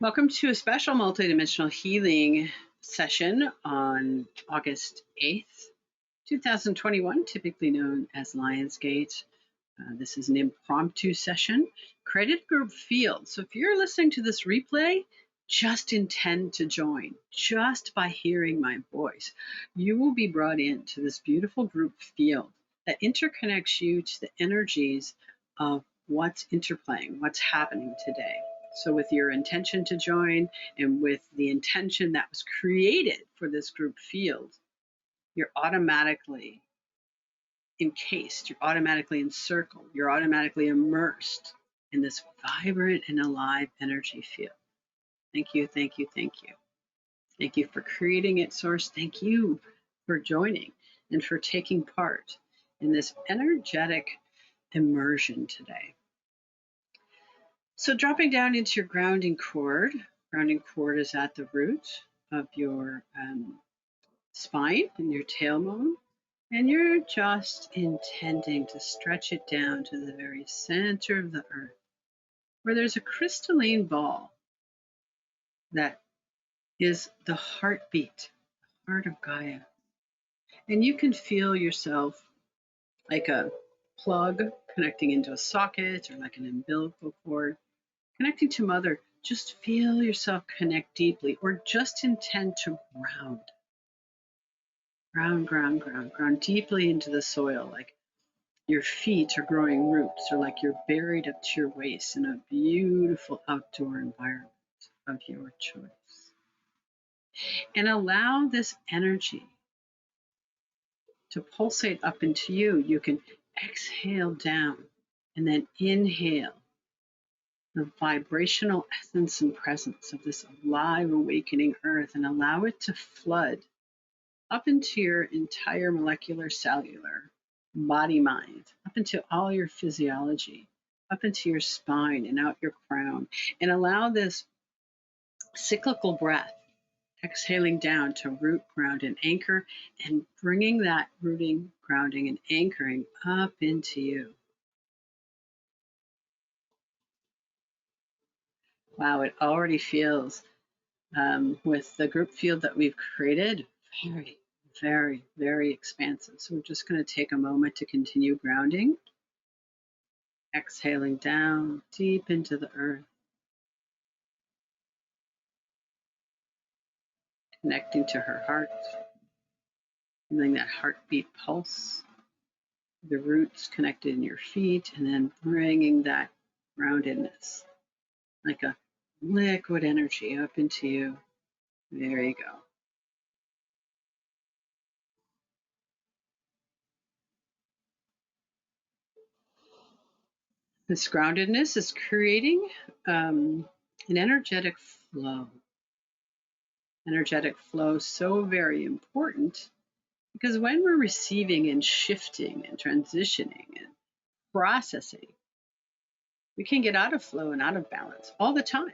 Welcome to a special multidimensional healing session on August 8th, 2021, typically known as LionsGate. This is an impromptu session, credit group field. So if you're listening to this replay, just intend to join. Just by hearing my voice, you will be brought into this beautiful group field that interconnects you to the energies of what's interplaying, what's happening today. So with your intention to join and with the intention that was created for this group field, you're automatically encased, you're automatically encircled, you're automatically immersed in this vibrant and alive energy field. Thank you, thank you, thank you. Thank you for creating it, Source. Thank you for joining and for taking part in this energetic immersion today. So dropping down into your grounding cord is at the root of your spine and your tailbone, and you're just intending to stretch it down to the very center of the earth, where there's a crystalline ball that is the heartbeat, the heart of Gaia. And you can feel yourself like a plug connecting into a socket or like an umbilical cord connecting to Mother. Just feel yourself connect deeply, or just intend to ground deeply into the soil, like your feet are growing roots, or like you're buried up to your waist in a beautiful outdoor environment of your choice. And allow this energy to pulsate up into you. You can exhale down and then inhale the vibrational essence and presence of this alive, awakening earth, and allow it to flood up into your entire molecular, cellular, body, mind, up into all your physiology, up into your spine and out your crown, and allow this cyclical breath, exhaling down to root, ground, and anchor, and bringing that rooting, grounding, and anchoring up into you. Wow, it already feels, with the group field that we've created, very, very, very expansive. So we're just going to take a moment to continue grounding, exhaling down deep into the earth, connecting to her heart, feeling that heartbeat pulse, the roots connected in your feet, and then bringing that groundedness like a liquid energy up into you. There you go. This groundedness is creating an energetic flow. Energetic flow, so very important, because when we're receiving and shifting and transitioning and processing, we can get out of flow and out of balance all the time.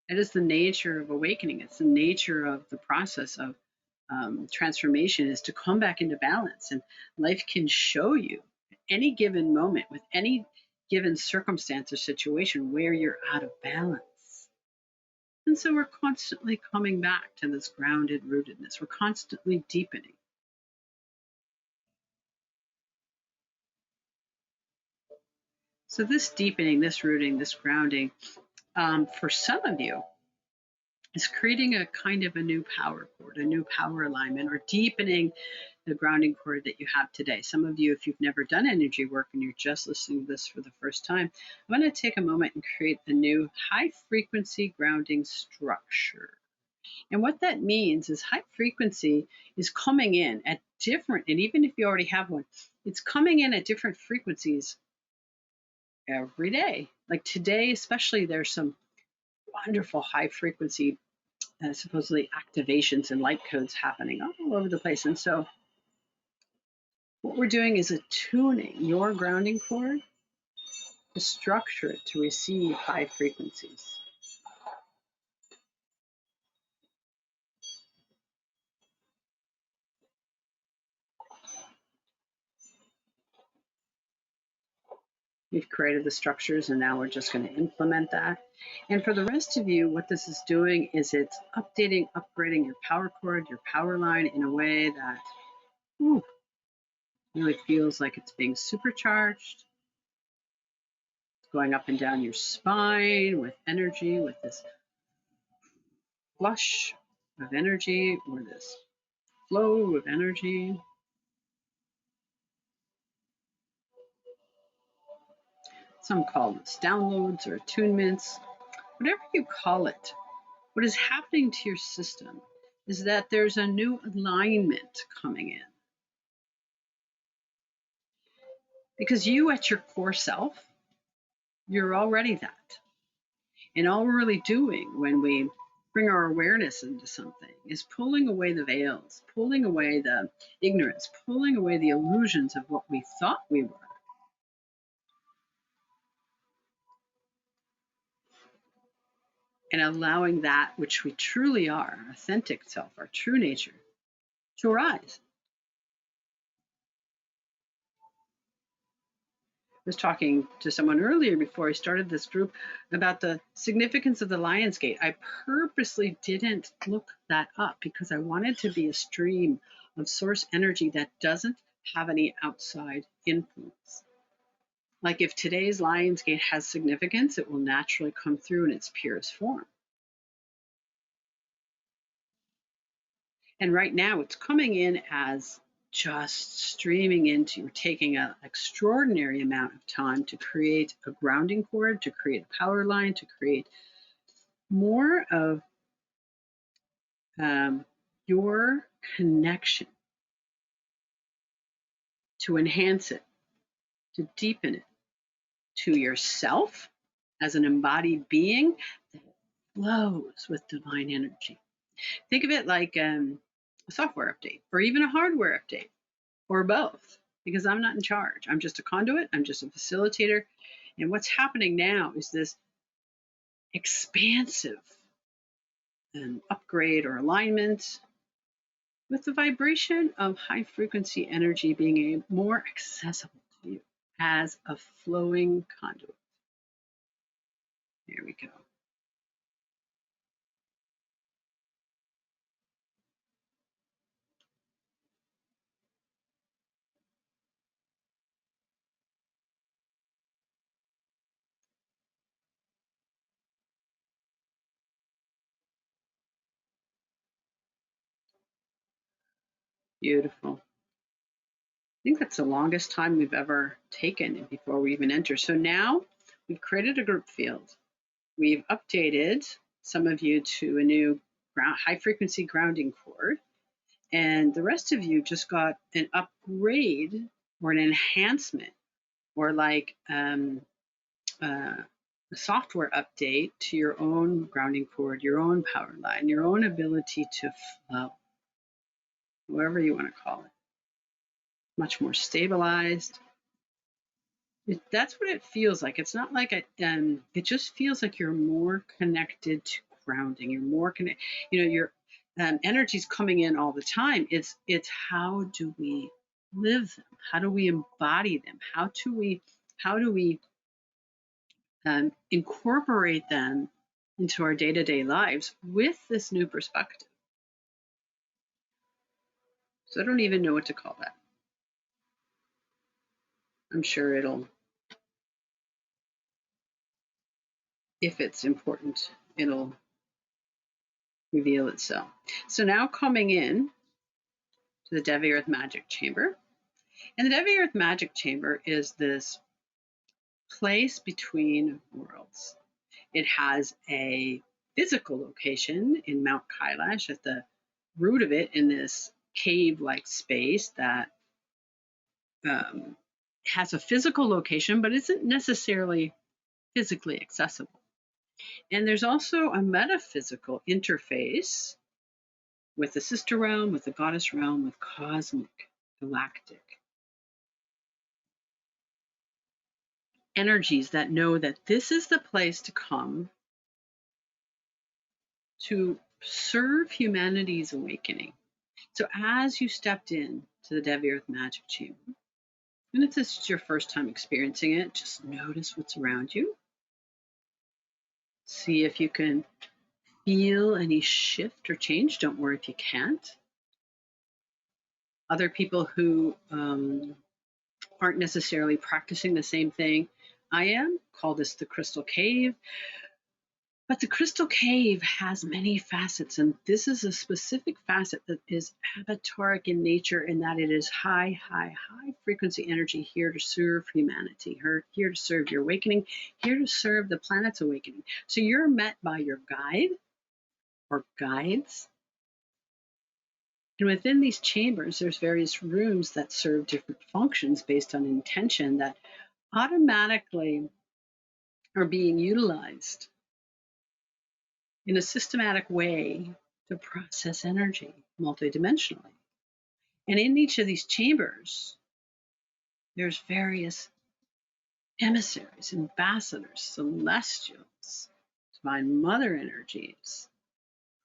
It is the nature of awakening. It's the nature of the process of transformation, is to come back into balance. And life can show you at any given moment, with any given circumstance or situation, where you're out of balance. And so we're constantly coming back to this grounded rootedness. We're constantly deepening. So this deepening, this rooting, this grounding, for some of you, is creating a kind of a new power cord, a new power alignment, or deepening the grounding cord that you have today. Some of you, if you've never done energy work and you're just listening to this for the first time, I'm going to take a moment and create a new high frequency grounding structure. And what that means is high frequency is coming in at different, and even if you already have one, it's coming in at different frequencies every day. Like today, especially, there's some wonderful high frequency supposedly activations and light codes happening all over the place. And so what we're doing is attuning your grounding cord to structure it to receive high frequencies. We've created the structures and now we're just going to implement that. And for the rest of you, what this is doing is it's updating, upgrading your power cord, your power line in a way that really feels like it's being supercharged. It's going up and down your spine with energy, with this flush of energy or this flow of energy. Some call this downloads or attunements, whatever you call it. What is happening to your system is that there's a new alignment coming in. Because you at your core self, you're already that. And all we're really doing when we bring our awareness into something is pulling away the veils, pulling away the ignorance, pulling away the illusions of what we thought we were. And allowing that which we truly are, our authentic self, our true nature, to arise. I was talking to someone earlier before I started this group about the significance of the LionsGate. I purposely didn't look that up because I wanted to be a stream of source energy that doesn't have any outside influence. Like if today's LionsGate has significance, it will naturally come through in its purest form. And right now it's coming in as just streaming into, you're taking an extraordinary amount of time to create a grounding cord, to create a power line, to create more of your connection, to enhance it, to deepen it, to yourself as an embodied being that flows with divine energy. Think of it like a software update or even a hardware update or both, because I'm not in charge. I'm just a conduit. I'm just a facilitator. And what's happening now is this expansive upgrade or alignment with the vibration of high frequency energy being more accessible to you as a flowing conduit. There we go. Beautiful. I think that's the longest time we've ever taken before we even enter. So now we've created a group field. We've updated some of you to a new high frequency grounding cord. And the rest of you just got an upgrade or an enhancement or like a software update to your own grounding cord, your own power line, your own ability to flow, whatever you want to call it. Much more stabilized. That's what it feels like. It's not like it just feels like you're more connected to grounding. You're more connected. You know, your energy's coming in all the time. It's how do we live them? How do we embody them? How do we incorporate them into our day-to-day lives with this new perspective? So I don't even know what to call that. I'm sure it'll, if it's important, it'll reveal itself. So now coming in to the Devi Earth Magic Chamber. And the Devi Earth Magic Chamber is this place between worlds. It has a physical location in Mount Kailash at the root of it, in this cave-like space that has a physical location, but isn't necessarily physically accessible. And there's also a metaphysical interface with the sister realm, with the goddess realm, with cosmic, galactic energies that know that this is the place to come to serve humanity's awakening. So as you stepped in to the Devi Earth Magic Chamber, And if this is your first time experiencing it, just notice what's around you. See if you can feel any shift or change. Don't worry if you can't. Other people who aren't necessarily practicing the same thing I am call this the crystal cave. But the crystal cave has many facets, and this is a specific facet that is avatoric in nature in that it is high frequency energy here to serve humanity, here to serve your awakening, here to serve the planet's awakening. So you're met by your guide or guides. And within these chambers, there's various rooms that serve different functions based on intention that automatically are being utilized in a systematic way to process energy multidimensionally. And in each of these chambers, there's various emissaries, ambassadors, celestials, divine mother energies,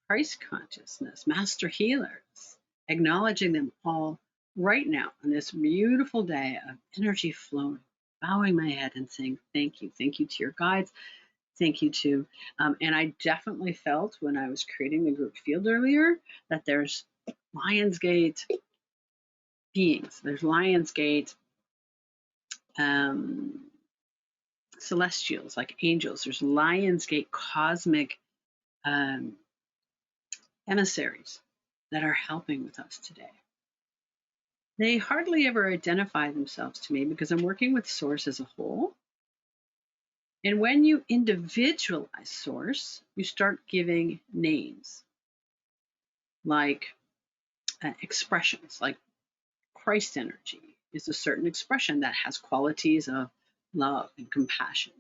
Christ consciousness, master healers, acknowledging them all right now on this beautiful day of energy flowing, bowing my head and saying thank you. Thank you to your guides. Thank you too. And I definitely felt when I was creating the group field earlier that there's LionsGate beings. There's LionsGate celestials like angels. There's LionsGate cosmic emissaries that are helping with us today. They hardly ever identify themselves to me because I'm working with Source as a whole. And when you individualize Source, you start giving names like expressions, like Christ energy is a certain expression that has qualities of love and compassion.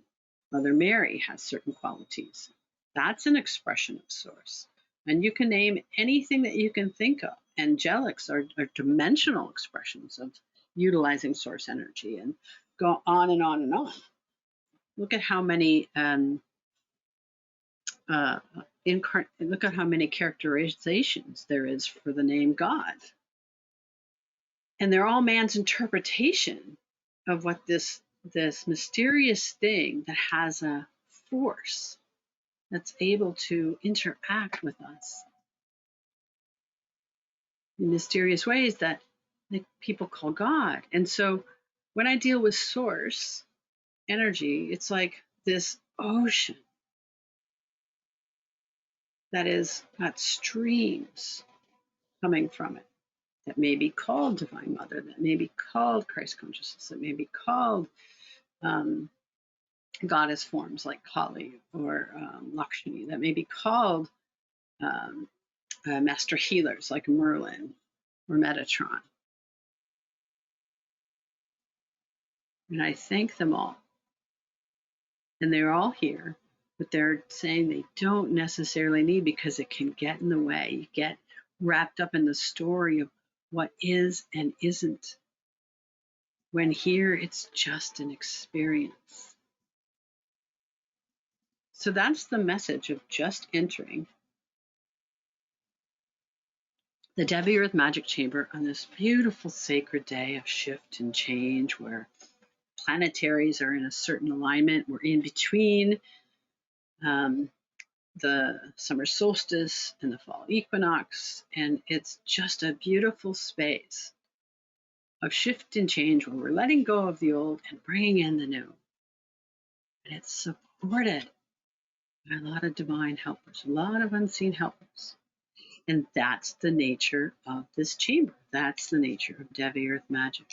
Mother Mary has certain qualities. That's an expression of Source. And you can name anything that you can think of. Angelics are dimensional expressions of utilizing Source energy, and go on and on and on. Look at how many look at how many characterizations there is for the name God. And they're all man's interpretation of what this mysterious thing that has a force that's able to interact with us in mysterious ways that people call God. And so when I deal with Source energy, it's like this ocean that is got streams coming from it that may be called Divine Mother, that may be called Christ Consciousness, that may be called goddess forms like Kali or Lakshmi, that may be called master healers like Merlin or Metatron. And I thank them all. And they're all here, but they're saying they don't necessarily need, because it can get in the way. You get wrapped up in the story of what is and isn't, when here it's just an experience. So that's the message of just entering the Devi Earth Magic Chamber on this beautiful sacred day of shift and change, where planetaries are in a certain alignment. We're in between the summer solstice and the fall equinox, and it's just a beautiful space of shift and change where we're letting go of the old and bringing in the new. And it's supported by a lot of divine helpers, a lot of unseen helpers. And that's the nature of this chamber. That's the nature of Devi Earth Magic.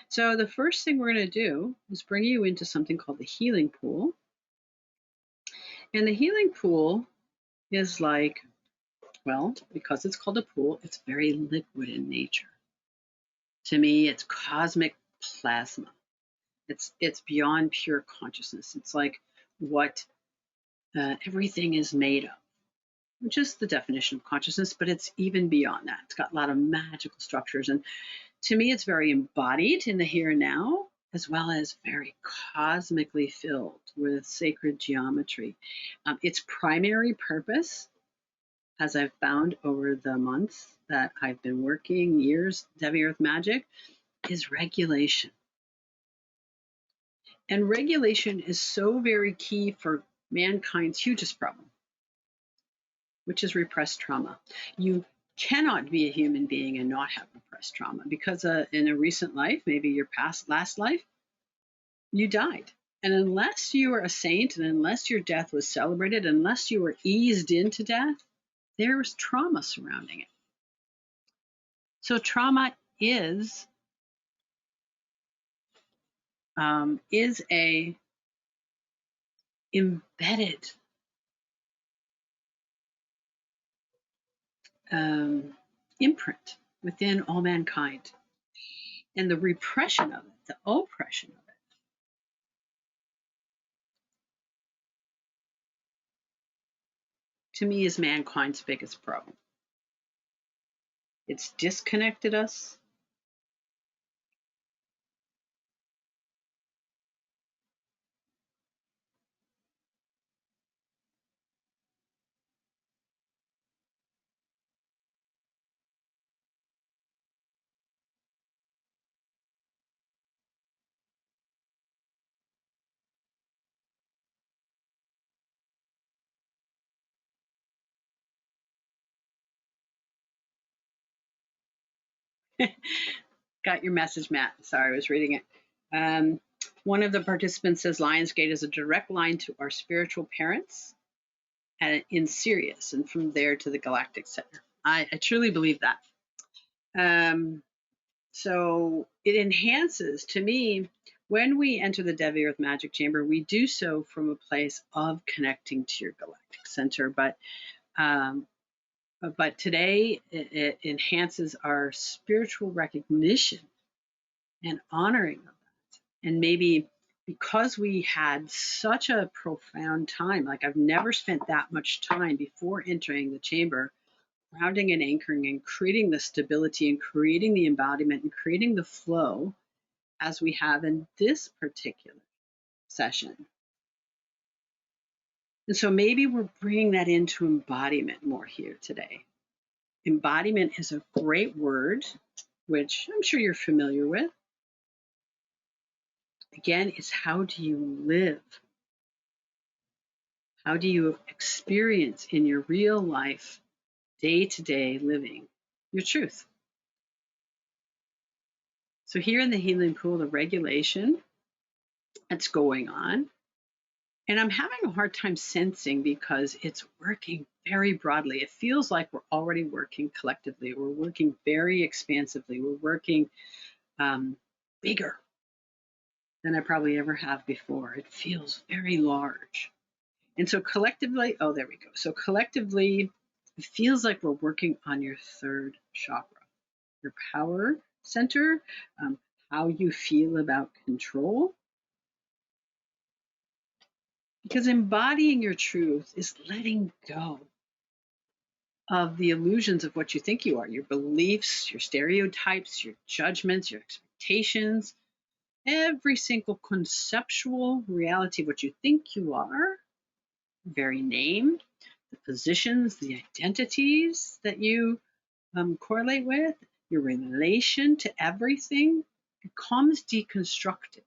So the first thing we're going to do is bring you into something called the healing pool. And the healing pool is like, well, because it's called a pool, it's very liquid in nature. To me, it's cosmic plasma. It's beyond pure consciousness. It's like what everything is made of, which is the definition of consciousness, but it's even beyond that. It's got a lot of magical structures. And to me, it's very embodied in the here and now, as well as very cosmically filled with sacred geometry. Its primary purpose, as I've found over the months that I've been working, years, Devi Earth Magic, is regulation. And regulation is so very key for mankind's hugest problem, which is repressed trauma. You cannot be a human being and not have repressed trauma because in a recent life, maybe your last life, you died. And unless you are a saint and unless your death was celebrated, unless you were eased into death, there's trauma surrounding it. So trauma is a embedded imprint within all mankind. And the repression of it, the oppression of it, to me, is mankind's biggest problem. It's disconnected us. Got your message, Matt. Sorry, I was reading it. One of the participants says LionsGate is a direct line to our spiritual parents in Sirius, and from there to the Galactic Center. I truly believe that. So it enhances, to me, when we enter the Devi Earth Magic Chamber, we do so from a place of connecting to your Galactic Center. But today it enhances our spiritual recognition and honoring of that. And maybe because we had such a profound time, like I've never spent that much time before entering the chamber, grounding and anchoring and creating the stability and creating the embodiment and creating the flow as we have in this particular session. And so maybe we're bringing that into embodiment more here today. Embodiment is a great word, which I'm sure you're familiar with. Again, it's how do you live? How do you experience in your real life, day-to-day living, your truth? So here in the healing pool, the regulation that's going on, and I'm having a hard time sensing because it's working very broadly. It feels like we're already working collectively. We're working very expansively. We're working bigger than I probably ever have before. It feels very large. And so collectively, oh, there we go. So collectively, it feels like we're working on your third chakra, your power center, how you feel about control. Because embodying your truth is letting go of the illusions of what you think you are, your beliefs, your stereotypes, your judgments, your expectations, every single conceptual reality of what you think you are, the very name, the positions, the identities that you correlate with, your relation to everything becomes deconstructed.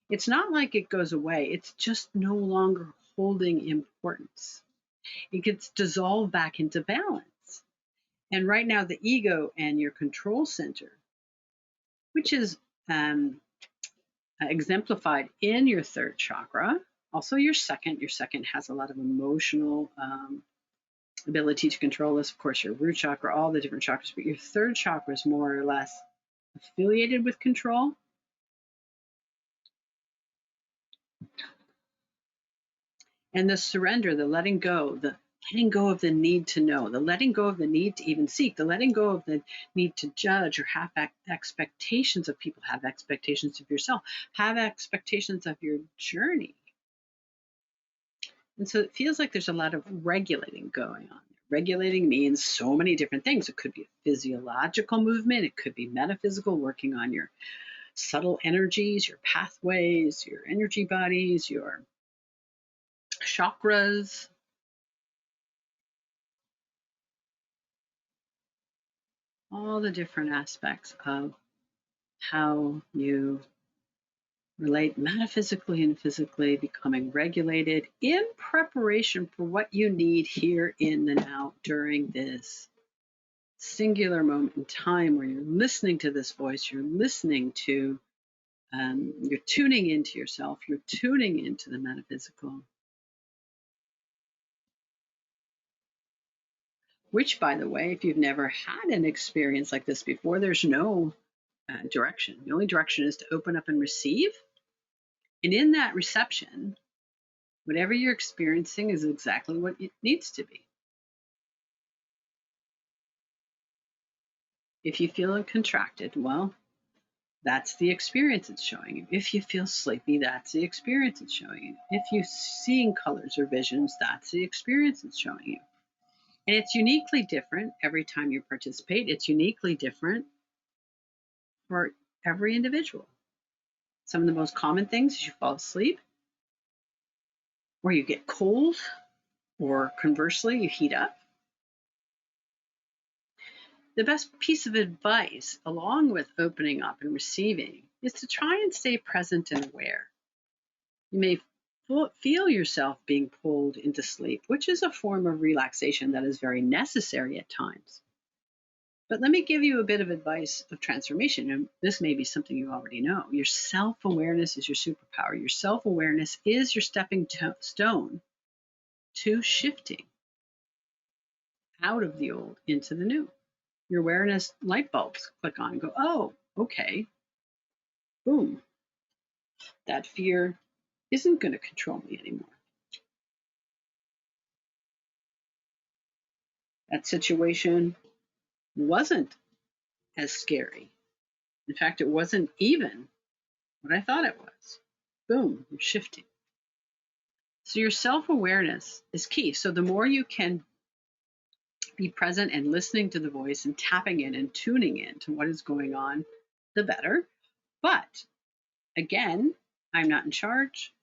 It's not like it goes away. It's just no longer holding importance. It gets dissolved back into balance. And right now, the ego and your control center, which is exemplified in your third chakra, also your second has a lot of emotional ability to control this. Of course, your root chakra, all the different chakras, but your third chakra is more or less affiliated with control. And the surrender, the letting go of the need to know, the letting go of the need to even seek, the letting go of the need to judge or have expectations of people, have expectations of yourself, have expectations of your journey. And so it feels like there's a lot of regulating going on. Regulating means so many different things. It could be a physiological movement. It could be metaphysical, working on your subtle energies, your pathways, your energy bodies, your chakras. All the different aspects of how you relate metaphysically and physically, becoming regulated in preparation for what you need here in the now during this singular moment in time where you're listening to this voice, you're listening to, you're tuning into yourself, you're tuning into the metaphysical. Which, by the way, if you've never had an experience like this before, there's no direction. The only direction is to open up and receive. And in that reception, whatever you're experiencing is exactly what it needs to be. If you feel contracted, well, that's the experience it's showing you. If you feel sleepy, that's the experience it's showing you. If you're seeing colors or visions, that's the experience it's showing you. And it's uniquely different every time you participate. It's uniquely different for every individual. Some of the most common things is you fall asleep, or you get cold, or conversely, you heat up. The best piece of advice, along with opening up and receiving, is to try and stay present and aware. You may feel yourself being pulled into sleep, which is a form of relaxation that is very necessary at times. But let me give you a bit of advice of transformation, and this may be something you already know. Your self-awareness is your superpower. Your self-awareness is your stepping stone to shifting out of the old into the new. Your awareness light bulbs click on and go, oh, okay, boom. That fear isn't going to control me anymore. That situation wasn't as scary. In fact, it wasn't even what I thought it was. Boom, you're shifting. So your self-awareness is key. So the more you can be present and listening to the voice and tapping in and tuning in to what is going on, the better. But again, I'm not in charge.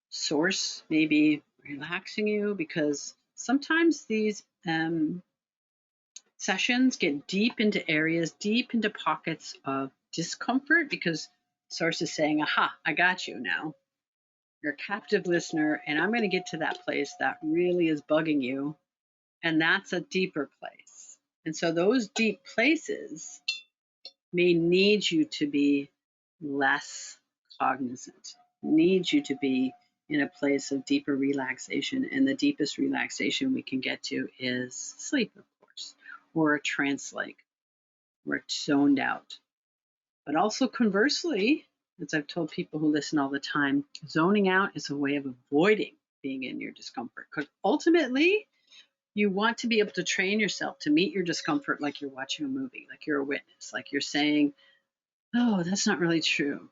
Source may be relaxing you, because sometimes these sessions get deep into areas, deep into pockets of discomfort, because Source is saying, aha, I got you now. You're a captive listener, and I'm going to get to that place that really is bugging you, and that's a deeper place. And so those deep places may need you to be less cognizant, need you to be in a place of deeper relaxation. And the deepest relaxation we can get to is sleep, of course, or a trance-like, or zoned out. But also conversely, as I've told people who listen all the time, zoning out is a way of avoiding being in your discomfort. Because ultimately, you want to be able to train yourself to meet your discomfort like you're watching a movie, like you're a witness, like you're saying, oh, that's not really true.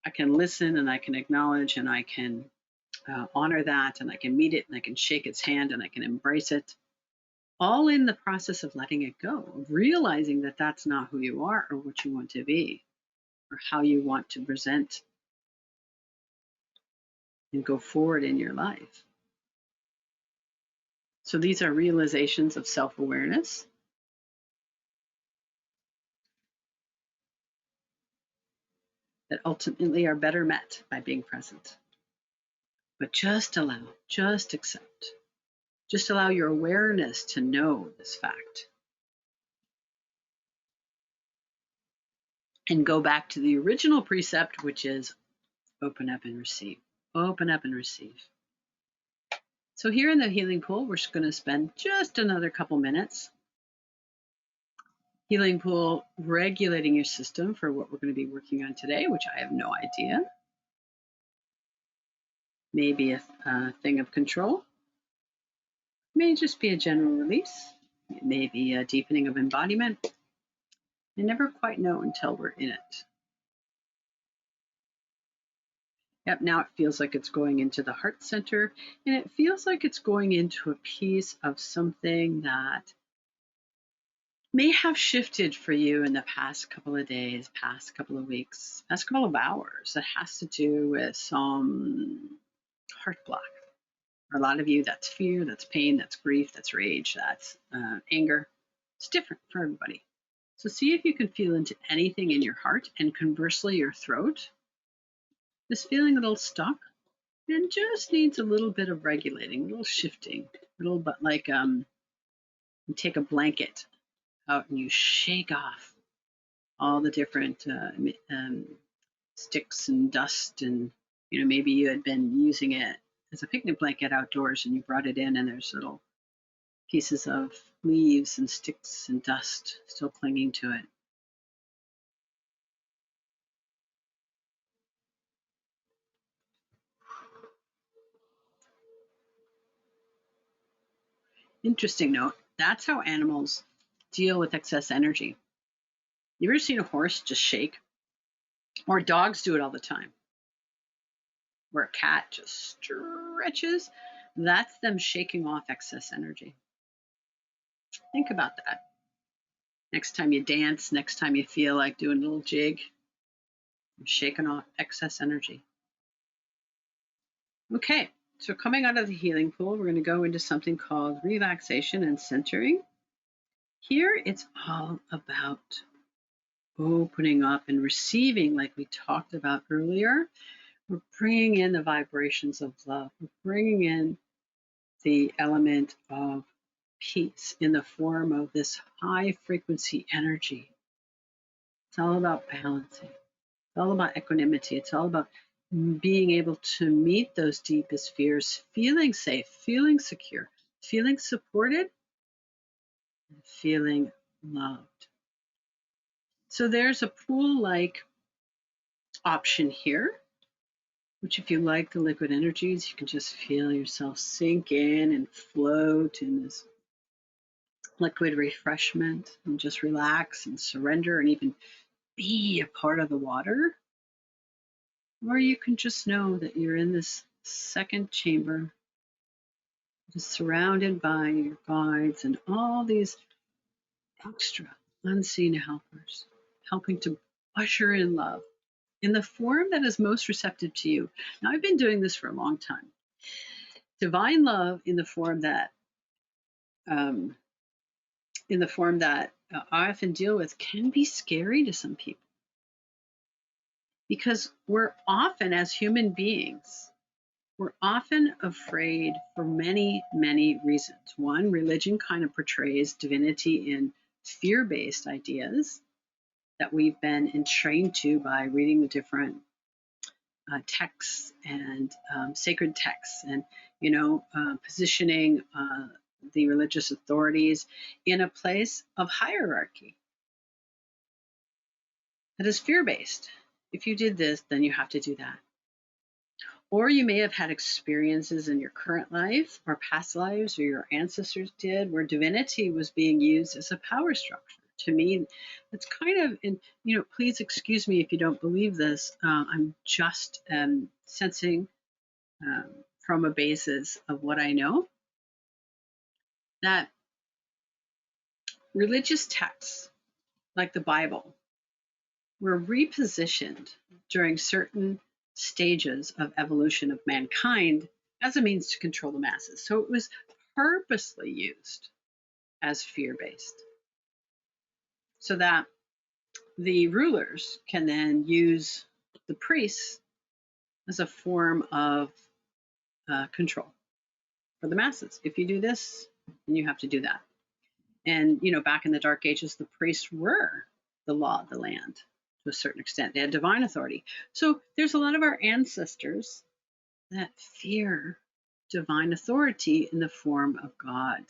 I can listen and I can acknowledge and I can honor that, and I can meet it and I can shake its hand and I can embrace it, all in the process of letting it go, of realizing that that's not who you are or what you want to be or how you want to present and go forward in your life. So these are realizations of self-awareness that ultimately are better met by being present. But just allow, just accept, just allow your awareness to know this fact. And go back to the original precept, which is open up and receive. Open up and receive. So here in the healing pool, we're just going to spend just another couple minutes. Healing pool, regulating your system for what we're going to be working on today, which I have no idea. Maybe a thing of control. May just be a general release. It may be a deepening of embodiment. You never quite know until we're in it. Yep, now it feels like it's going into the heart center, and it feels like it's going into a piece of something that may have shifted for you in the past couple of days, past couple of weeks, past couple of hours. That has to do with some heart block. For a lot of you, that's fear, that's pain, that's grief, that's rage, that's anger. It's different for everybody. So see if you can feel into anything in your heart, and conversely your throat. is feeling a little stuck and just needs a little bit of regulating, a little shifting, a little bit like you take a blanket out and you shake off all the different sticks and dust, and maybe you had been using it as a picnic blanket outdoors and you brought it in and there's little pieces of leaves and sticks and dust still clinging to it. Interesting note, that's how animals deal with excess energy. You ever seen a horse just shake? Or dogs do it all the time. Where a cat just stretches, that's them shaking off excess energy. Think about that. Next time you dance, next time you feel like doing a little jig, you're shaking off excess energy. Okay, so coming out of the healing pool, we're going to go into something called relaxation and centering. Here, it's all about opening up and receiving, like we talked about earlier. We're bringing in the vibrations of love. We're bringing in the element of peace in the form of this high frequency energy. It's all about balancing. It's all about equanimity. It's all about being able to meet those deepest fears, feeling safe, feeling secure, feeling supported, and feeling loved. So there's a pool-like option here, which if you like the liquid energies, you can just feel yourself sink in and float in this liquid refreshment and just relax and surrender and even be a part of the water. Or you can just know that you're in this second chamber, just surrounded by your guides and all these extra unseen helpers, helping to usher in love in the form that is most receptive to you. Now, I've been doing this for a long time. Divine love in the form that I often deal with can be scary to some people, because we're often, as human beings, we're often afraid for many, many reasons. One, religion kind of portrays divinity in fear-based ideas that we've been entrained to by reading the different texts and sacred texts, and positioning the religious authorities in a place of hierarchy that is fear-based. If you did this, then you have to do that. Or you may have had experiences in your current life or past lives, or your ancestors did, where divinity was being used as a power structure. To me, it's kind of, and please excuse me if you don't believe this. I'm just sensing from a basis of what I know that religious texts like the Bible were repositioned during certain stages of evolution of mankind as a means to control the masses. So it was purposely used as fear-based, so that the rulers can then use the priests as a form of control for the masses. If you do this, then you have to do that. And back in the Dark Ages, the priests were the law of the land to a certain extent. They had divine authority. So there's a lot of our ancestors that fear divine authority in the form of God.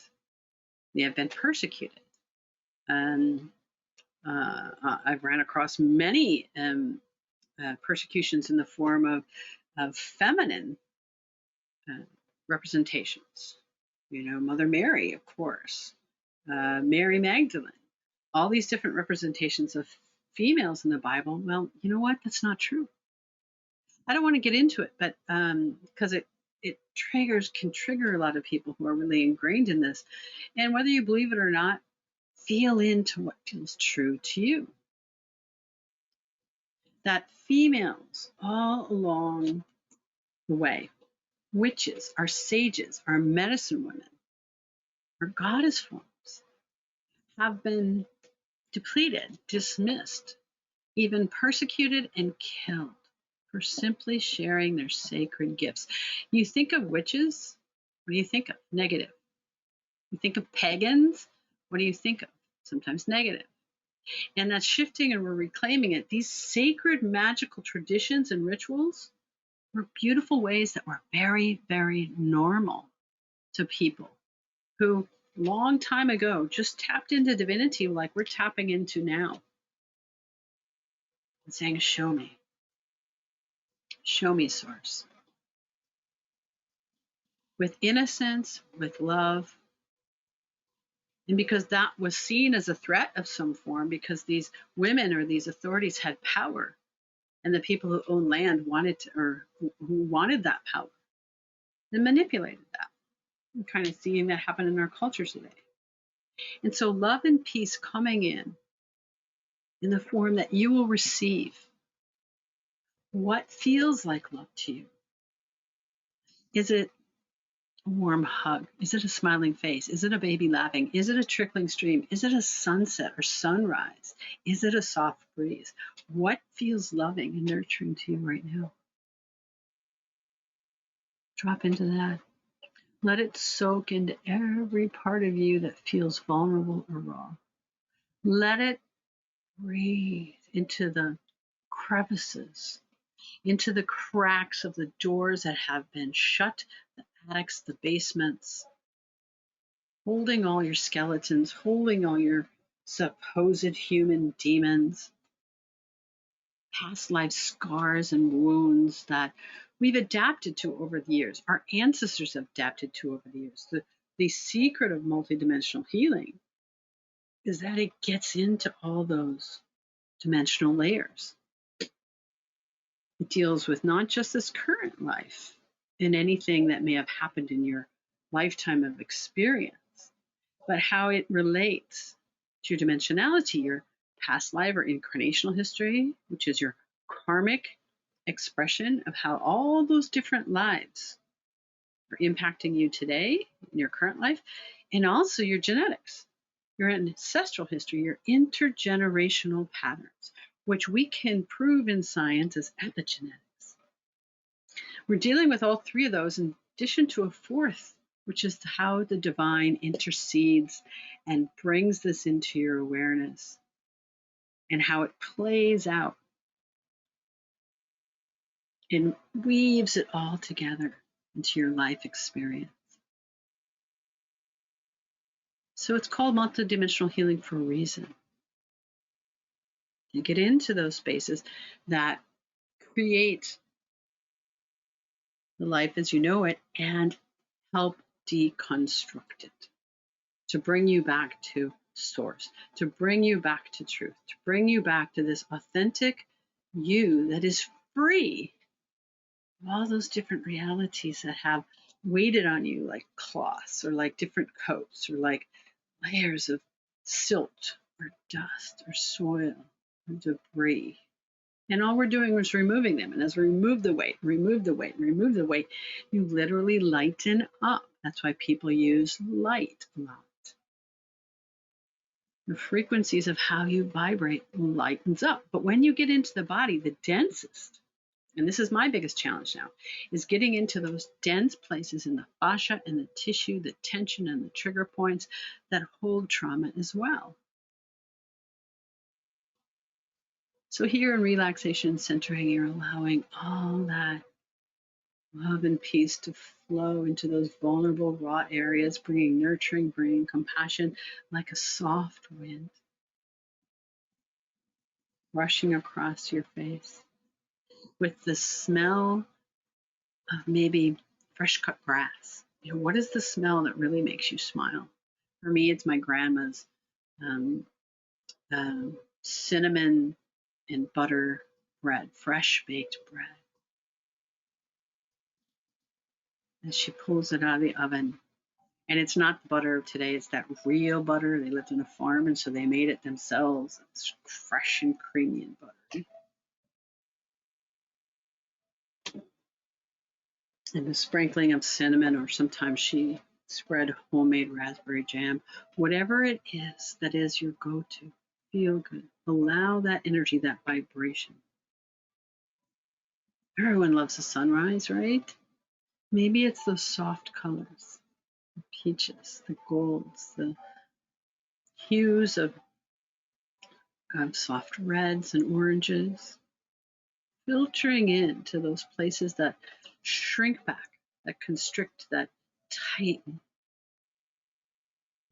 They have been persecuted. And I've ran across many persecutions in the form of feminine representations. Mother Mary, of course, Mary Magdalene, all these different representations of females in the Bible. Well, you know what? That's not true. I don't want to get into it, but because it can trigger a lot of people who are really ingrained in this. And whether you believe it or not, feel into what feels true to you. That females all along the way, witches, our sages, our medicine women, our goddess forms, have been depleted, dismissed, even persecuted and killed for simply sharing their sacred gifts. You think of witches, what do you think of? Negative. You think of pagans, what do you think of? Sometimes negative. And that's shifting and we're reclaiming it. These sacred magical traditions and rituals were beautiful ways that were very, very normal to people who long time ago just tapped into divinity like we're tapping into now and saying, show me, source. With innocence, with love. And because that was seen as a threat of some form, because these women or these authorities had power, and the people who owned land wanted to, or who wanted that power, and manipulated that. We're kind of seeing that happen in our culture today. And so love and peace coming in the form that you will receive what feels like love to you. Is it a warm hug? Is it a smiling face? Is it a baby laughing? Is it a trickling stream? Is it a sunset or sunrise? Is it a soft breeze? What feels loving and nurturing to you right now? Drop into that. Let it soak into every part of you that feels vulnerable or raw. Let it breathe into the crevices, into the cracks of the doors that have been shut, the attics, the basements, holding all your skeletons, holding all your supposed human demons, past life scars and wounds that we've adapted to over the years. Our ancestors have adapted to over the years. The secret of multidimensional healing is that it gets into all those dimensional layers. It deals with not just this current life and anything that may have happened in your lifetime of experience, but how it relates to your dimensionality, your past life or incarnational history, which is your karmic expression of how all those different lives are impacting you today in your current life, and also your genetics, your ancestral history, your intergenerational patterns, which we can prove in science as epigenetics. We're dealing with all three of those in addition to a fourth, which is how the divine intercedes and brings this into your awareness and how it plays out and weaves it all together into your life experience. So it's called multidimensional healing for a reason. You get into those spaces that create the life as you know it and help deconstruct it to bring you back to source, to bring you back to truth, to bring you back to this authentic you that is free of all those different realities that have weighted on you like cloths or like different coats or like layers of silt or dust or soil or debris. And all we're doing is removing them. And as we remove the weight, you literally lighten up. That's why people use light a lot. The frequencies of how you vibrate lightens up. But when you get into the body, the densest, and this is my biggest challenge now, is getting into those dense places in the fascia and the tissue, the tension and the trigger points that hold trauma as well. So here in relaxation centering, you're allowing all that love and peace to flow into those vulnerable, raw areas, bringing nurturing, bringing compassion like a soft wind rushing across your face with the smell of maybe fresh cut grass. You know, what is the smell that really makes you smile? For me, it's my grandma's um, cinnamon and butter bread, fresh baked bread. And she pulls it out of the oven. And it's not the butter of today, it's that real butter. They lived on a farm, and so they made it themselves. It's fresh and creamy and buttery. And a sprinkling of cinnamon, or sometimes she spread homemade raspberry jam. Whatever it is that is your go-to, feel good. Allow that energy, that vibration Everyone loves a sunrise, right? Maybe it's those soft colors, the peaches, the golds, the hues of soft reds and oranges, filtering into those places that shrink back, that constrict, that tighten,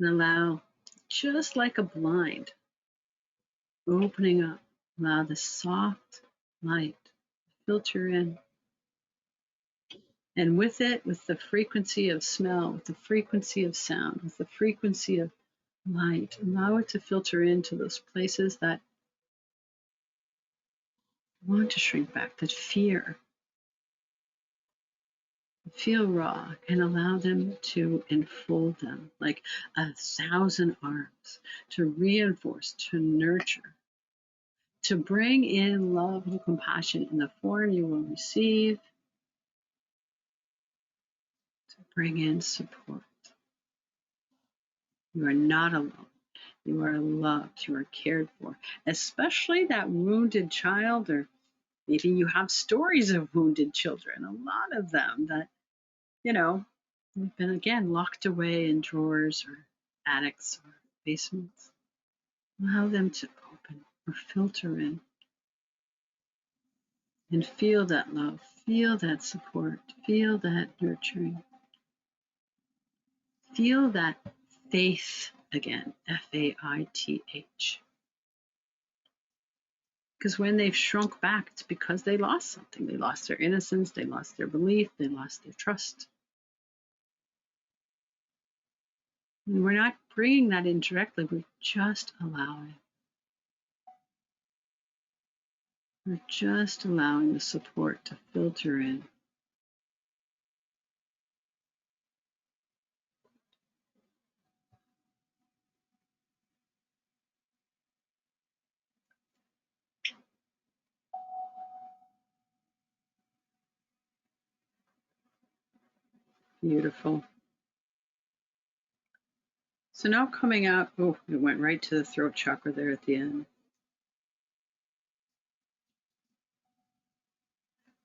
and allow, just like a blind, opening up, allow the soft light to filter in. And with it, with the frequency of smell, with the frequency of sound, with the frequency of light, allow it to filter into those places that want to shrink back, that fear, feel raw, and allow them to enfold them like 1,000 arms, to reinforce, to nurture, to bring in love and compassion in the form you will receive, to bring in support. You are not alone. You are loved. You are cared for, especially that wounded child, or maybe you have stories of wounded children, a lot of them that, have been again locked away in drawers or attics or basements. Allow them to open or filter in and feel that love, feel that support, feel that nurturing, feel that faith again, Faith. Because when they've shrunk back, it's because they lost something. They lost their innocence, they lost their belief, they lost their trust. And we're not bringing that in directly, we're just allowing. We're just allowing the support to filter in. Beautiful. So now coming out, oh, it went right to the throat chakra there at the end.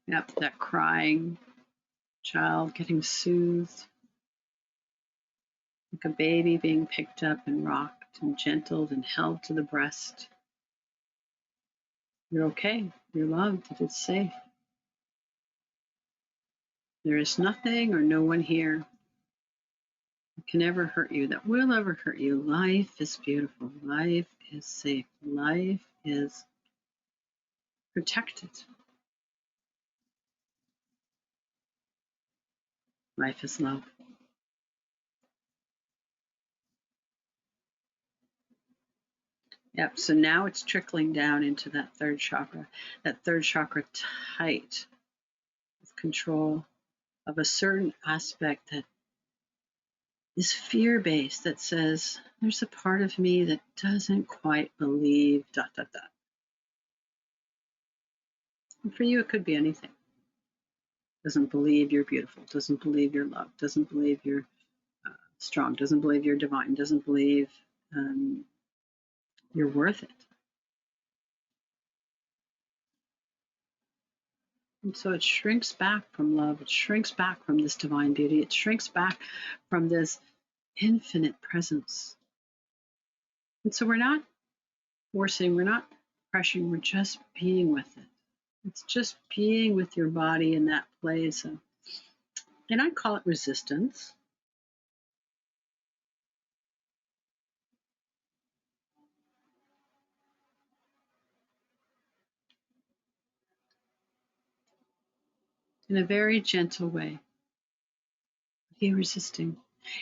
Yep, that crying child getting soothed, like a baby being picked up and rocked and gentled and held to the breast. You're okay. You're loved. It is safe. There is nothing or no one here that can ever hurt you, that will ever hurt you. Life is beautiful. Life is safe. Life is protected. Life is love. Yep, so now it's trickling down into that third chakra tight with control of a certain aspect that is fear-based, that says, there's a part of me that doesn't quite believe ... And for you, it could be anything. Doesn't believe you're beautiful, doesn't believe you're loved, doesn't believe you're strong, doesn't believe you're divine, doesn't believe you're worth it. And so it shrinks back from love, it shrinks back from this divine beauty, it shrinks back from this infinite presence. And so we're not forcing, we're not pressuring, we're just being with it. It's just being with your body in that place of, and I call it resistance. In a very gentle way. Be resisting.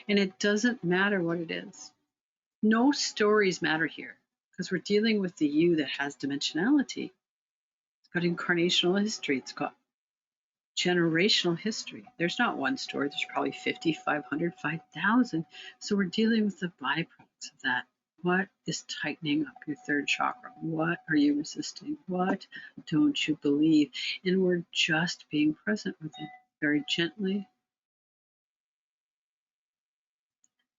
And it doesn't matter what it is. No stories matter here because we're dealing with the you that has dimensionality. It's got incarnational history. It's got generational history. There's not one story. There's probably 50, 500, 5,000. So we're dealing with the byproducts of that. What is tightening up your third chakra? What are you resisting? What don't you believe? And we're just being present with it very gently.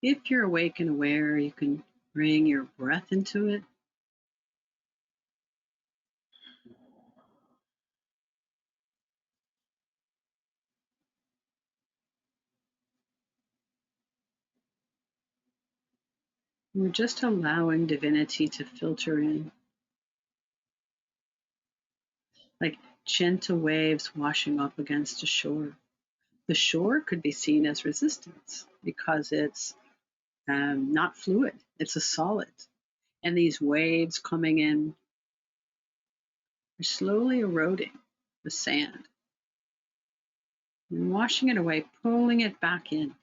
If you're awake and aware, you can bring your breath into it. We're just allowing divinity to filter in, like gentle waves washing up against a shore. The shore could be seen as resistance because it's not fluid, it's a solid. And these waves coming in are slowly eroding the sand and washing it away, pulling it back in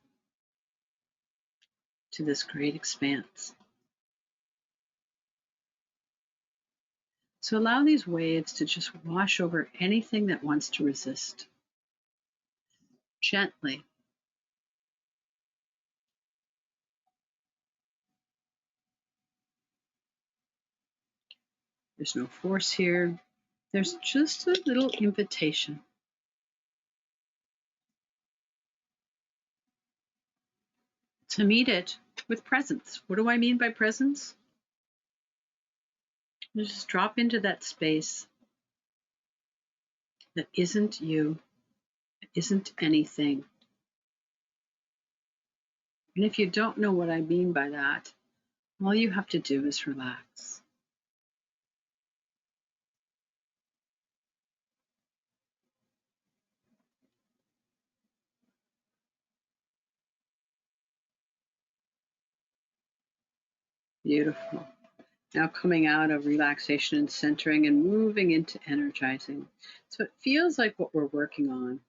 to this great expanse. So allow these waves to just wash over anything that wants to resist. Gently. There's no force here. There's just a little invitation. To meet it with presence. What do I mean by presence? Just drop into that space that isn't you, isn't anything. And if you don't know what I mean by that, all you have to do is relax. Beautiful. Now coming out of relaxation and centering and moving into energizing. So it feels like what we're working on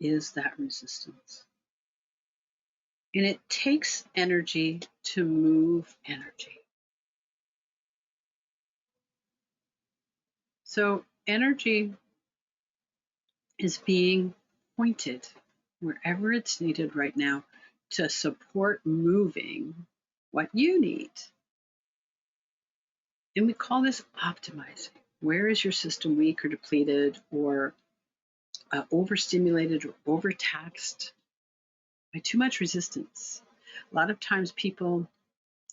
is that resistance. And it takes energy to move energy. So energy is being pointed wherever it's needed right now to support moving what you need. And we call this optimizing. Where is your system weak or depleted or overstimulated or overtaxed by too much resistance? A lot of times people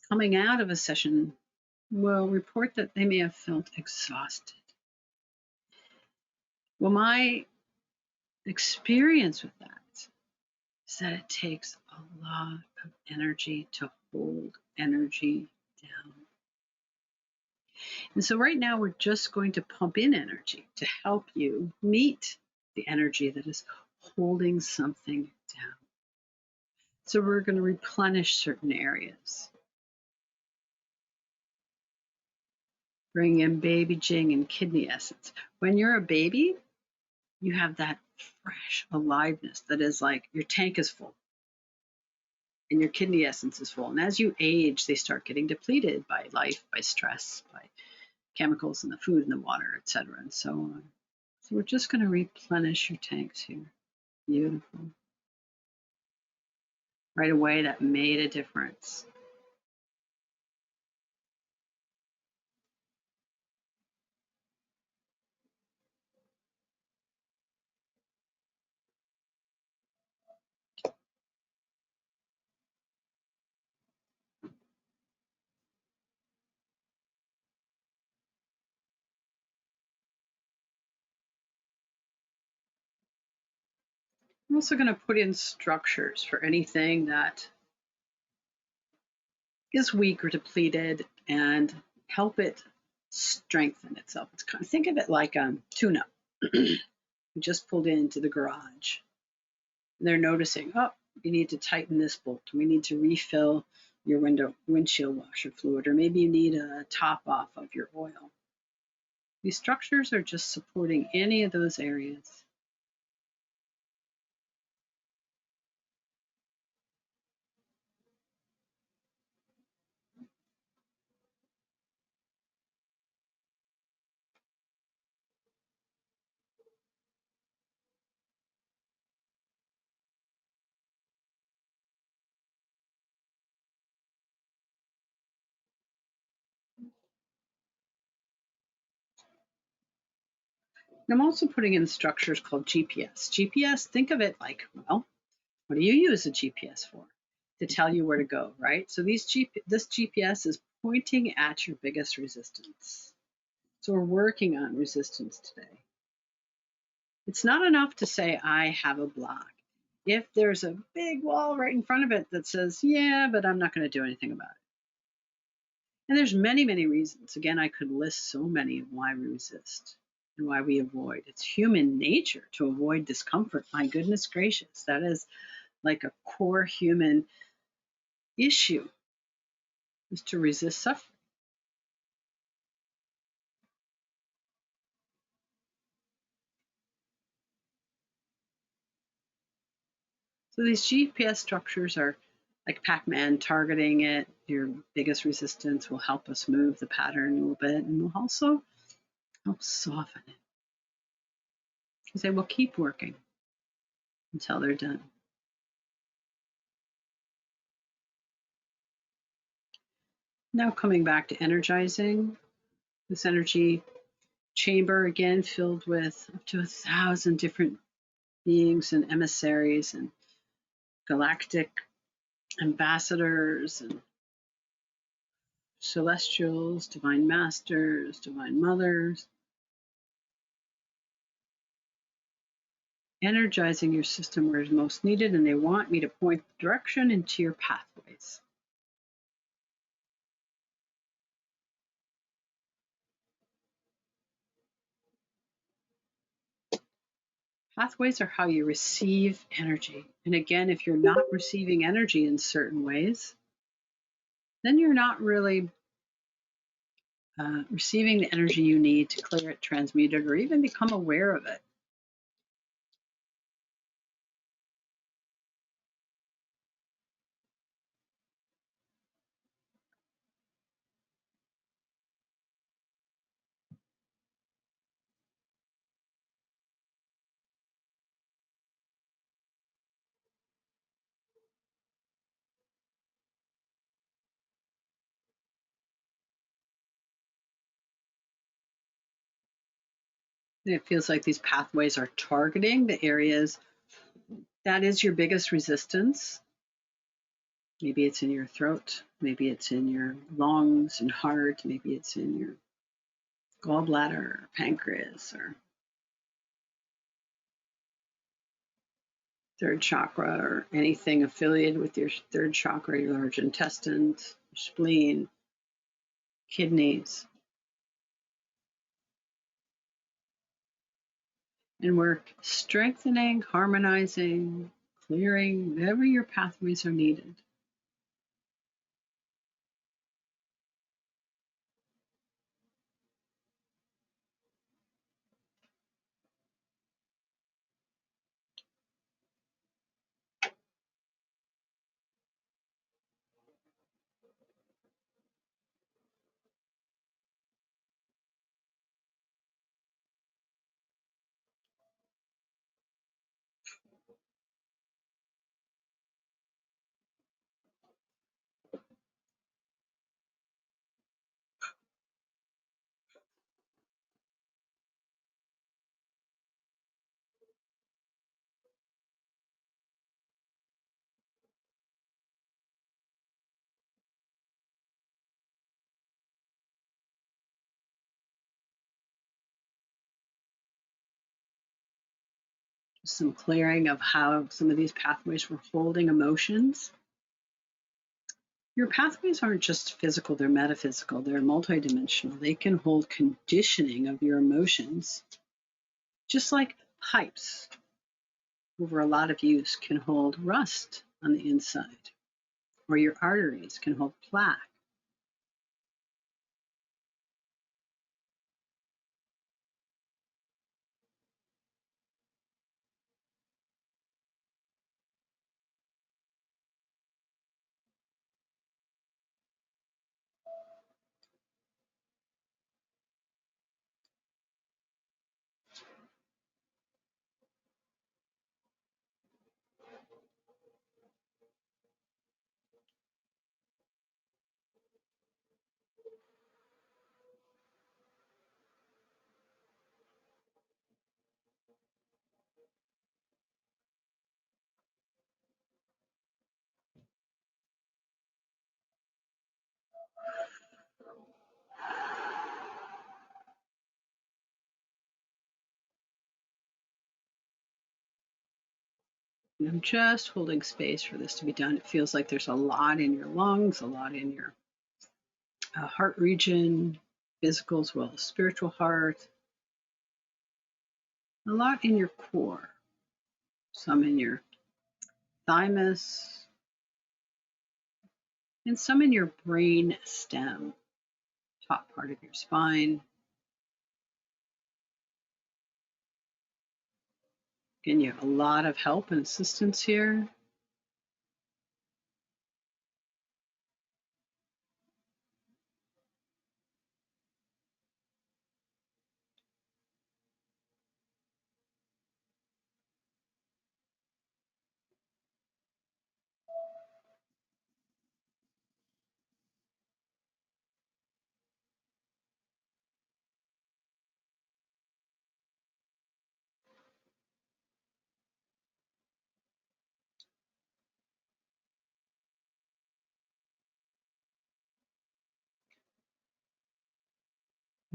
coming out of a session will report that they may have felt exhausted. Well, my experience with that is that it takes a lot of energy to hold energy down. And so right now we're just going to pump in energy to help you meet the energy that is holding something down. So we're going to replenish certain areas. Bring in baby jing and kidney essence. When you're a baby, you have that fresh aliveness that is like your tank is full and your kidney essence is full. And as you age, they start getting depleted by life, by stress, by chemicals in the food and the water, etc., and so on. So we're just going to replenish your tanks here. Beautiful. Right away, that made a difference. I'm also going to put in structures for anything that is weak or depleted and help it strengthen itself. It's kind of, think of it like a tune-up. You just pulled into the garage. And they're noticing, oh, you need to tighten this bolt. We need to refill your windshield washer fluid, or maybe you need a top off of your oil. These structures are just supporting any of those areas. I'm also putting in structures called GPS. GPS, think of it like, well, what do you use a GPS for? To tell you where to go, right? So this GPS is pointing at your biggest resistance. So we're working on resistance today. It's not enough to say, I have a block. If there's a big wall right in front of it that says, yeah, but I'm not going to do anything about it, And there's many, many reasons. Again, I could list so many of why we resist and why we avoid. It's human nature to avoid discomfort. My goodness gracious, that is like a core human issue, is to resist suffering. So these GPS structures are like Pac-Man, targeting it. Your biggest resistance will help us move the pattern a little bit, and will also help soften it. Because they will keep working until they're done. Now coming back to energizing, this energy chamber again filled with up to 1,000 different beings and emissaries and galactic ambassadors and celestials, divine masters, divine mothers, energizing your system where it's most needed, and they want me to point the direction into your pathways. Pathways are how you receive energy. And again, if you're not receiving energy in certain ways, then you're not really receiving the energy you need to clear it, transmute it, or even become aware of it. It feels like these pathways are targeting the areas that is your biggest resistance. Maybe it's in your throat, maybe it's in your lungs and heart, maybe it's in your gallbladder or pancreas or third chakra or anything affiliated with your third chakra, your large intestines, your spleen, kidneys. And we're strengthening, harmonizing, clearing wherever your pathways are needed. Some clearing of how some of these pathways were holding emotions. Your pathways aren't just physical, they're metaphysical, they're multidimensional. They can hold conditioning of your emotions, just like pipes over a lot of use can hold rust on the inside, or your arteries can hold plaque. And I'm just holding space for this to be done. It feels like there's a lot in your lungs, a lot in your heart region, physical as well as spiritual heart, a lot in your core, some in your thymus, and some in your brain stem, top part of your spine. Again, you have a lot of help and assistance here.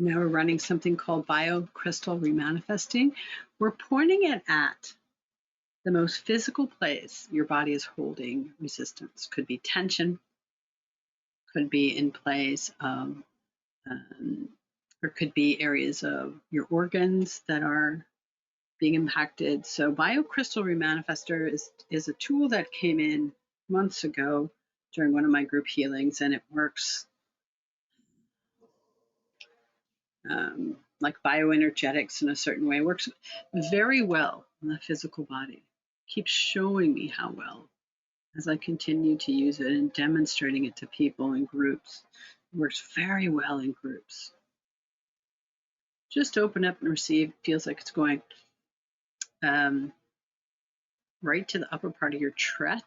Now we're running something called biocrystal remanifesting. We're pointing it at the most physical place your body is holding resistance. Could be tension, could be in place of, or could be areas of your organs that are being impacted. So biocrystal remanifester is a tool that came in months ago during one of my group healings, and it works like bioenergetics in a certain way. It works very well in the physical body. Keeps showing me how well as I continue to use it and demonstrating it to people in groups. It works very well in groups. Just open up and receive. Feels like it's going right to the upper part of your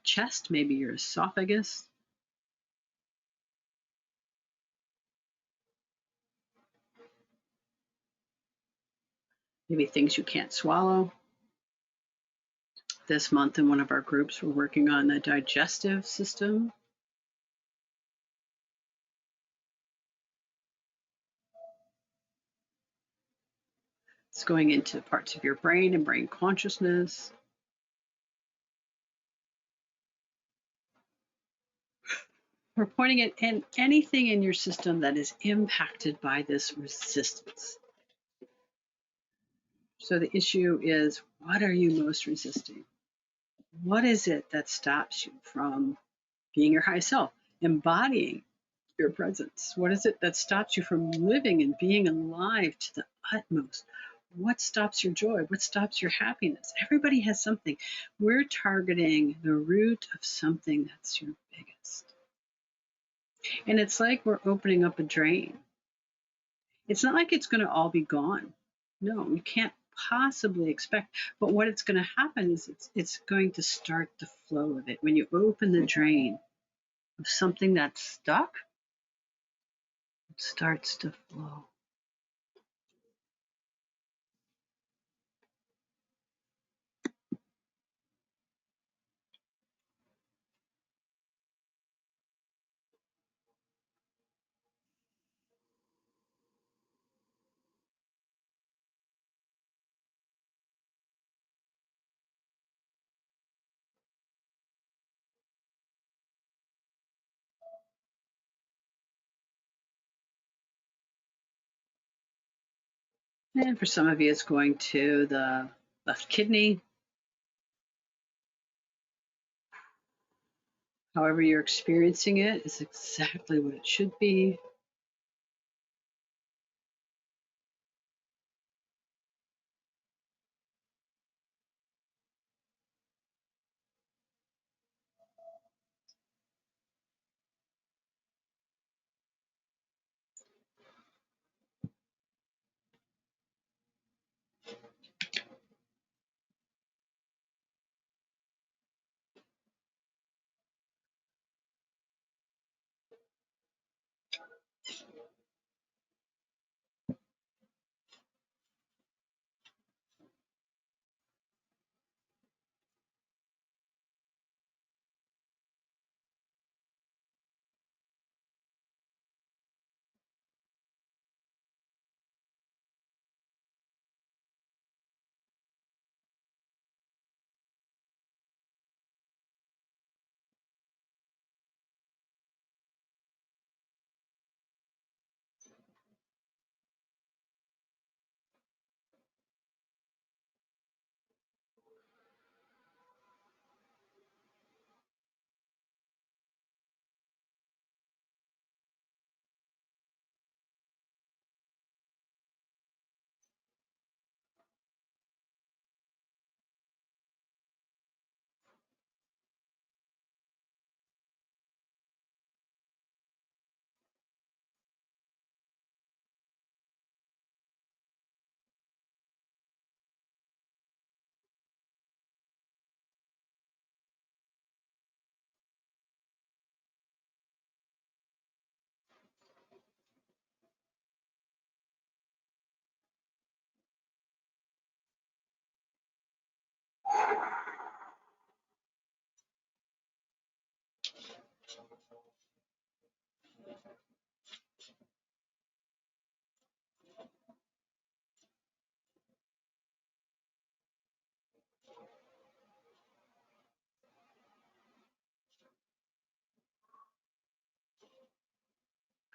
chest, maybe your esophagus. Maybe things you can't swallow. This month in one of our groups, we're working on the digestive system. It's going into parts of your brain and brain consciousness. We're pointing at anything in your system that is impacted by this resistance. So the issue is, what are you most resisting? What is it that stops you from being your high self, embodying your presence? What is it that stops you from living and being alive to the utmost? What stops your joy? What stops your happiness? Everybody has something. We're targeting the root of something that's your biggest. And it's like we're opening up a drain. It's not like it's going to all be gone. No, you can't possibly expect. But what it's going to happen is it's going to start the flow of it. When you open the drain of something that's stuck, it starts to flow. And for some of you, it's going to the left kidney. However you're experiencing it is exactly what it should be.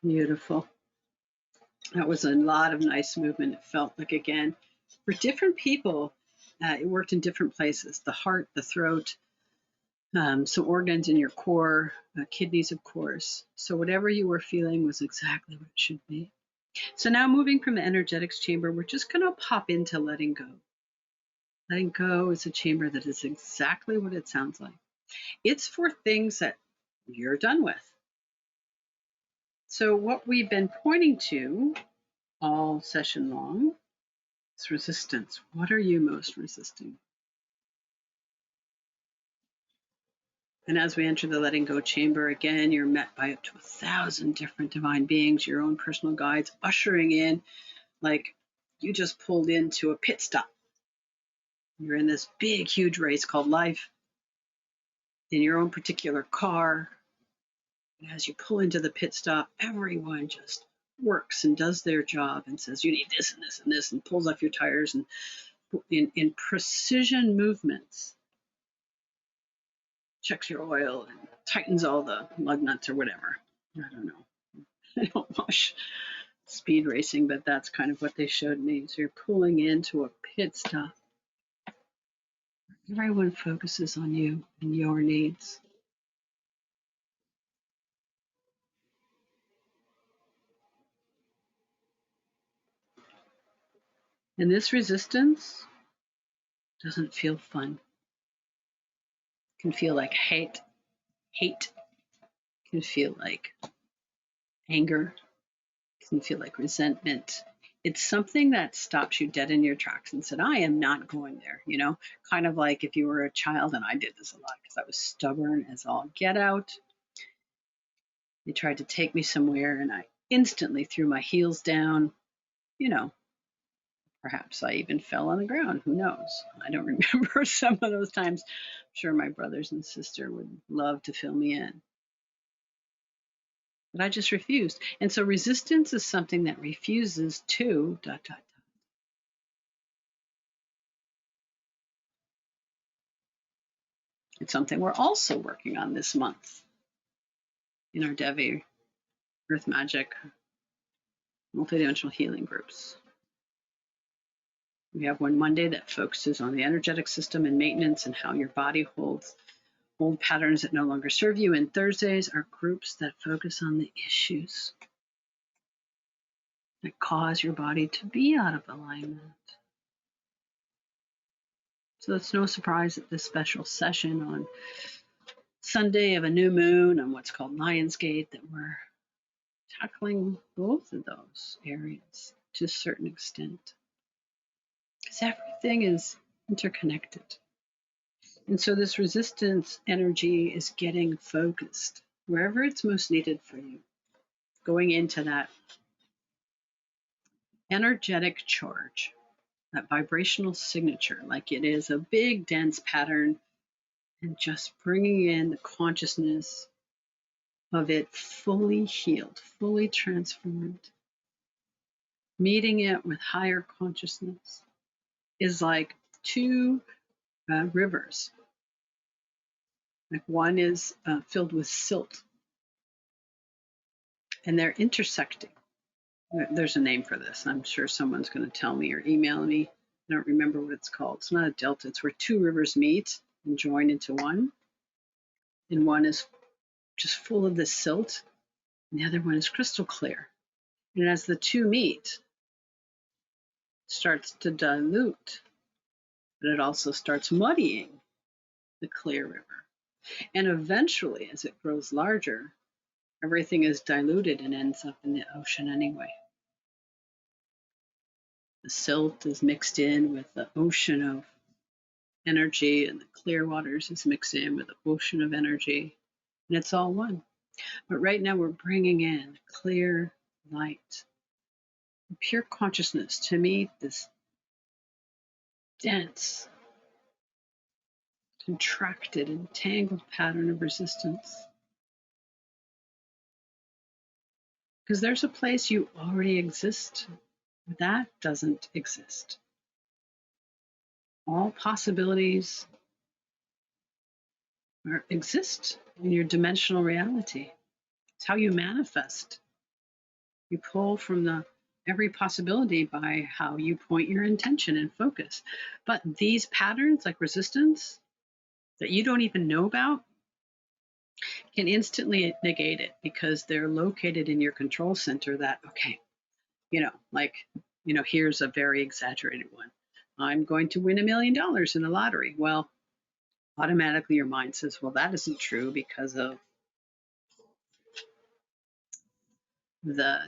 Beautiful. That was a lot of nice movement. It felt like, again, for different people, it worked in different places: the heart, the throat, some organs in your core, kidneys, of course. So whatever you were feeling was exactly what it should be. So now, moving from the energetics chamber, we're just going to pop into letting go. Letting go is a chamber that is exactly what it sounds like. It's for things that you're done with. So what we've been pointing to all session long is resistance. What are you most resisting? And as we enter the letting go chamber, again, you're met by up to 1,000 different divine beings, your own personal guides, ushering in like you just pulled into a pit stop. You're in this big, huge race called life in your own particular car. And as you pull into the pit stop, everyone just works and does their job and says, you need this and this and this, and pulls off your tires and in precision movements, checks your oil and tightens all the lug nuts or whatever. I don't know. I don't watch speed racing, but that's kind of what they showed me. So you're pulling into a pit stop. Everyone focuses on you and your needs. And this resistance doesn't feel fun. It can feel like hate. It can feel like anger. It can feel like resentment. It's something that stops you dead in your tracks and said, I am not going there, kind of like if you were a child, and I did this a lot because I was stubborn as all get out. They tried to take me somewhere and I instantly threw my heels down, perhaps I even fell on the ground. Who knows? I don't remember some of those times. I'm sure my brothers and sister would love to fill me in. But I just refused. And so resistance is something that refuses to ... It's something we're also working on this month in our Devi Earth Magic multidimensional healing groups. We have one Monday that focuses on the energetic system and maintenance and how your body holds old patterns that no longer serve you. And Thursdays are groups that focus on the issues that cause your body to be out of alignment. So it's no surprise that this special session on Sunday of a new moon on what's called LionsGate, that we're tackling both of those areas to a certain extent. Because everything is interconnected. And so this resistance energy is getting focused wherever it's most needed for you, going into that energetic charge, that vibrational signature, like it is a big, dense pattern, and just bringing in the consciousness of it fully healed, fully transformed. Meeting it with higher consciousness is like two rivers. Like one is filled with silt, and they're intersecting. There's a name for this. I'm sure someone's going to tell me or email me. I don't remember what it's called. It's not a delta. It's where two rivers meet and join into one. And one is just full of this silt, and the other one is crystal clear. And as the two meet, it starts to dilute, but it also starts muddying the clear river. And eventually, as it grows larger, everything is diluted and ends up in the ocean anyway. The silt is mixed in with the ocean of energy, and the clear waters is mixed in with the ocean of energy, and it's all one. But right now we're bringing in clear light, pure consciousness to meet this dense, contracted, entangled pattern of resistance. Because there's a place you already exist that doesn't exist. All possibilities exist in your dimensional reality. It's how you manifest You pull from every possibility by how you point your intention and focus. But these patterns, like resistance, that you don't even know about, can instantly negate it because they're located in your control center. That, okay, here's a very exaggerated one. I'm going to win $1 million in the lottery. Well, automatically your mind says, well, that isn't true because of the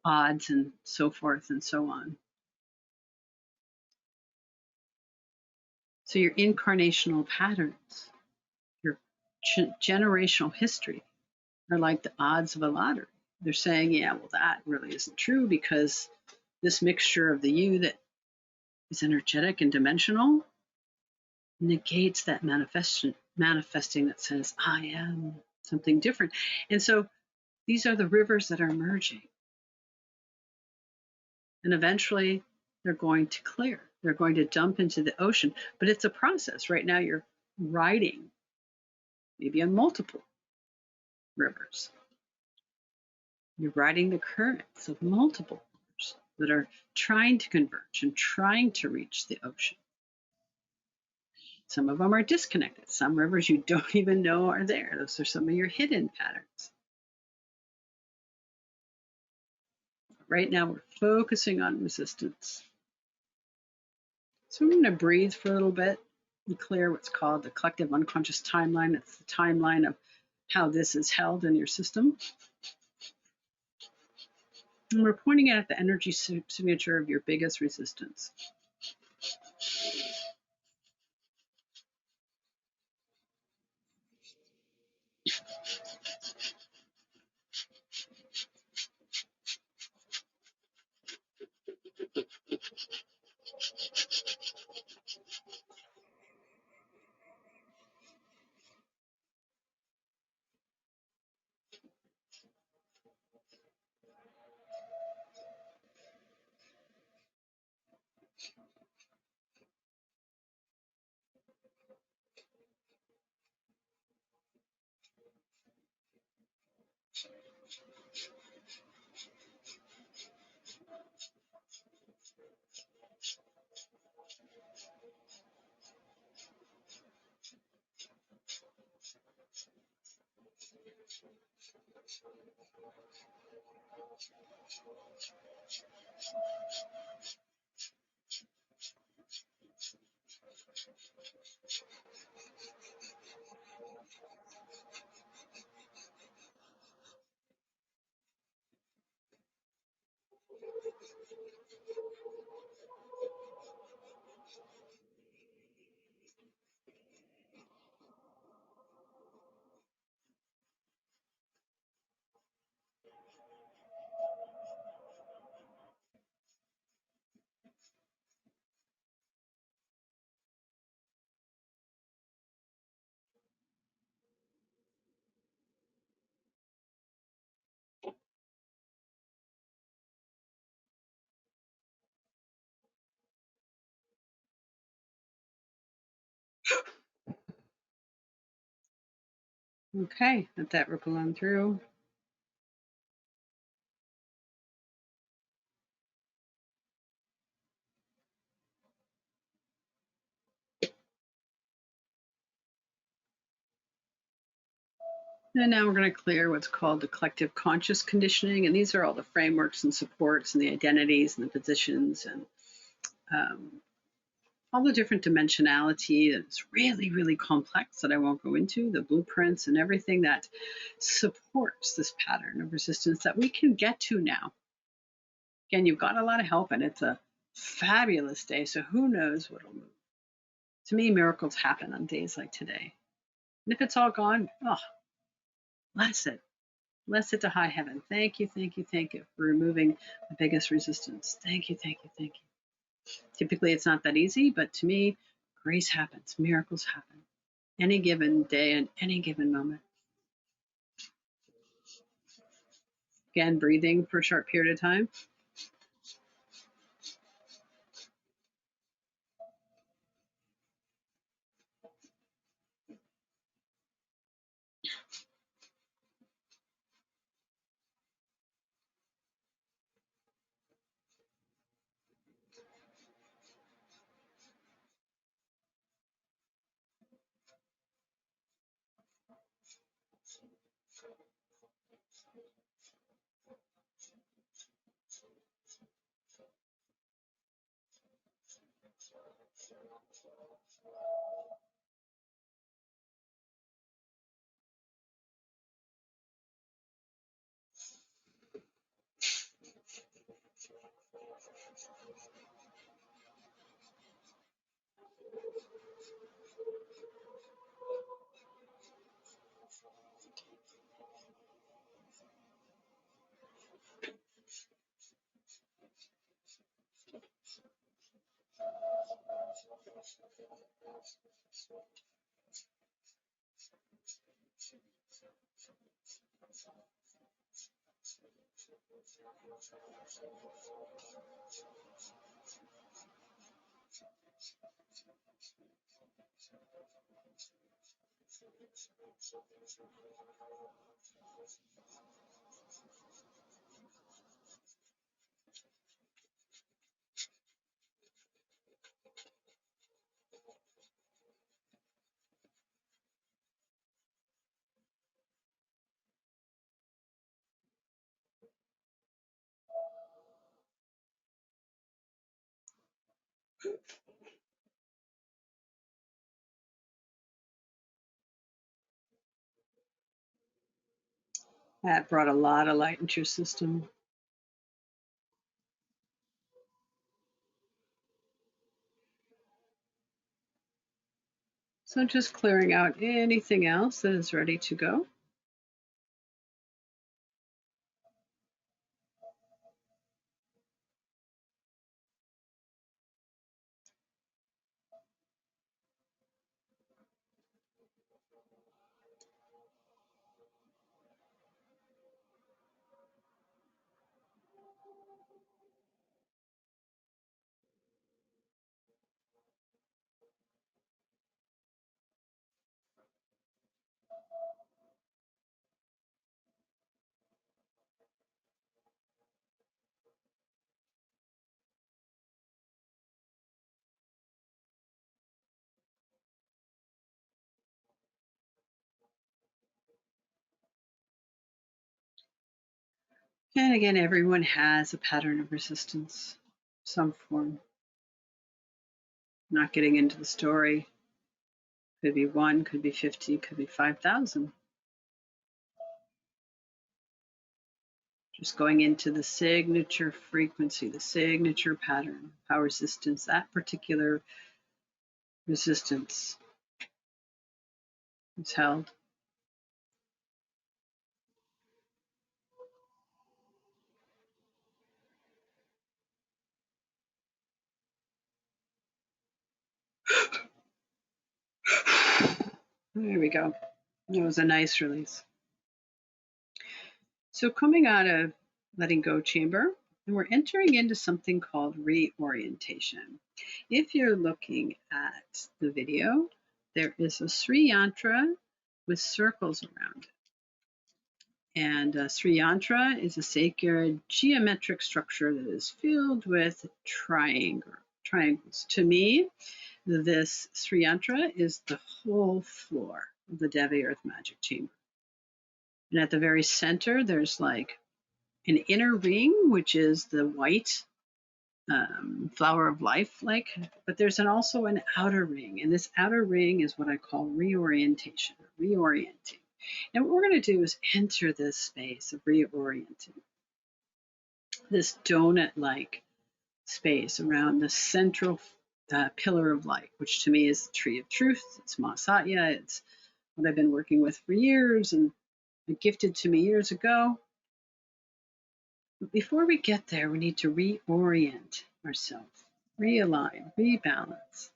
odds and so forth and so on. So your incarnational patterns, your generational history are like the odds of a lottery. They're saying, yeah, well, that really isn't true because this mixture of the you that is energetic and dimensional negates that manifesting that says, I am something different. And so these are the rivers that are merging. And eventually they're going to clear. They're going to dump into the ocean. But it's a process. Right now you're riding maybe on multiple rivers. You're riding the currents of multiple rivers that are trying to converge and trying to reach the ocean. Some of them are disconnected. Some rivers you don't even know are there. Those are some of your hidden patterns. Right now we're focusing on resistance. So we're going to breathe for a little bit and clear what's called the collective unconscious timeline. It's the timeline of how this is held in your system. And we're pointing at the energy signature of your biggest resistance. Okay, let that ripple on through. And now we're going to clear what's called the collective conscious conditioning. And these are all the frameworks and supports and the identities and the positions and all the different dimensionality that's really, really complex that I won't go into, the blueprints and everything that supports this pattern of resistance that we can get to now. Again, you've got a lot of help and it's a fabulous day. So who knows what'll move. To me, miracles happen on days like today. And if it's all gone, bless it. Bless it to high heaven. Thank you, thank you, thank you for removing the biggest resistance. Thank you, thank you, thank you. Typically, it's not that easy, but to me, grace happens, miracles happen. Any given day and any given moment. Again, breathing for a short period of time. That brought a lot of light into your system. So just clearing out anything else that is ready to go. And again, everyone has a pattern of resistance, some form. Not getting into the story. Could be 1, could be 50, could be 5,000. Just going into the signature frequency, the signature pattern, how resistance, that particular resistance is held. There we go. It was a nice release. So coming out of letting go chamber, and we're entering into something called reorientation. If you're looking at the video, there is a Sri Yantra with circles around it. And Sri Yantra is a sacred geometric structure that is filled with triangles. To me, this Sri Yantra is the whole floor of the Devi Earth Magic Chamber. And at the very center, there's like an inner ring, which is the white flower of life, but there's also an outer ring. And this outer ring is what I call reorientation, reorienting. And what we're going to do is enter this space of reorienting, this donut-like space around the central pillar of light, which to me is the tree of truth. It's Masatya. It's what I've been working with for years and gifted to me years ago. But before we get there, we need to reorient ourselves, realign, rebalance.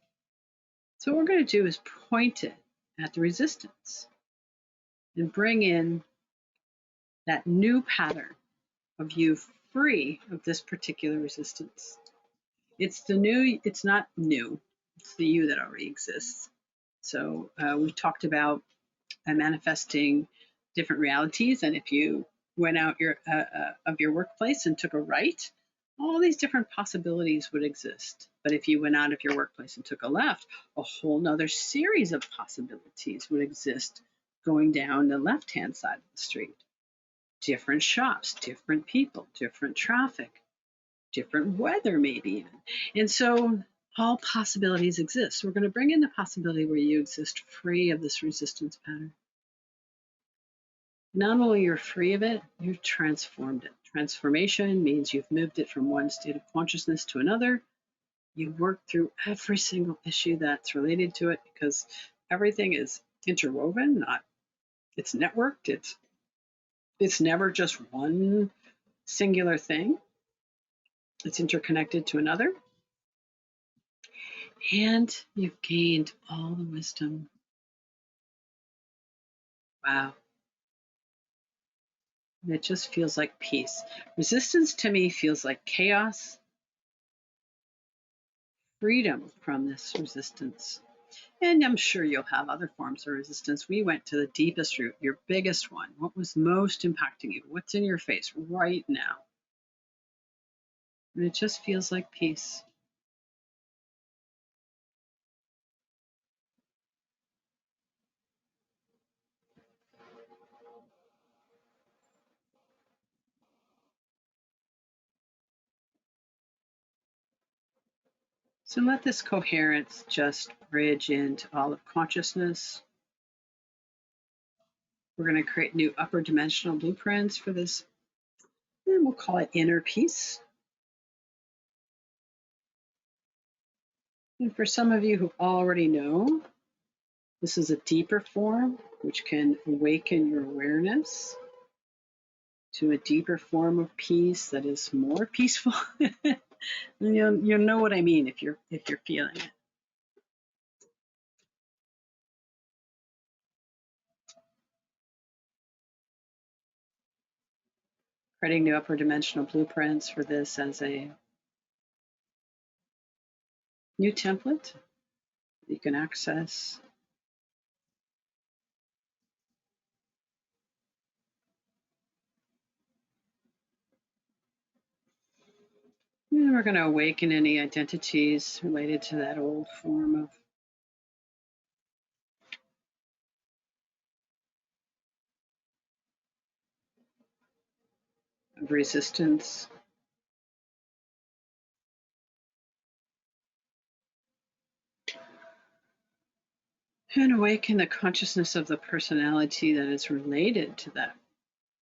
So what we're going to do is point it at the resistance and bring in that new pattern of you free of this particular resistance. It's the new, it's not new, it's the you that already exists. So we talked about manifesting different realities, and if you went out of your workplace and took a right, all these different possibilities would exist. But if you went out of your workplace and took a left, a whole nother series of possibilities would exist going down the left-hand side of the street. Different shops, different people, different traffic, different weather maybe even. And so all possibilities exist. We're going to bring in the possibility where you exist free of this resistance pattern. Not only you're free of it, you've transformed it. Transformation means you've moved it from one state of consciousness to another. You work through every single issue that's related to it because everything is interwoven, it's networked, it's never just one singular thing. It's interconnected to another. And you've gained all the wisdom. Wow. It just feels like peace. Resistance to me feels like chaos. Freedom from this resistance. And I'm sure you'll have other forms of resistance. We went to the deepest root, your biggest one. What was most impacting you? What's in your face right now? And it just feels like peace. So let this coherence just bridge into all of consciousness. We're going to create new upper dimensional blueprints for this, and we'll call it inner peace. And for some of you who already know, this is a deeper form which can awaken your awareness to a deeper form of peace that is more peaceful. You'll know what I mean if you're feeling it. Creating new upper dimensional blueprints for this as a new template you can access. And we're going to awaken any identities related to that old form of resistance. And awaken the consciousness of the personality that is related to that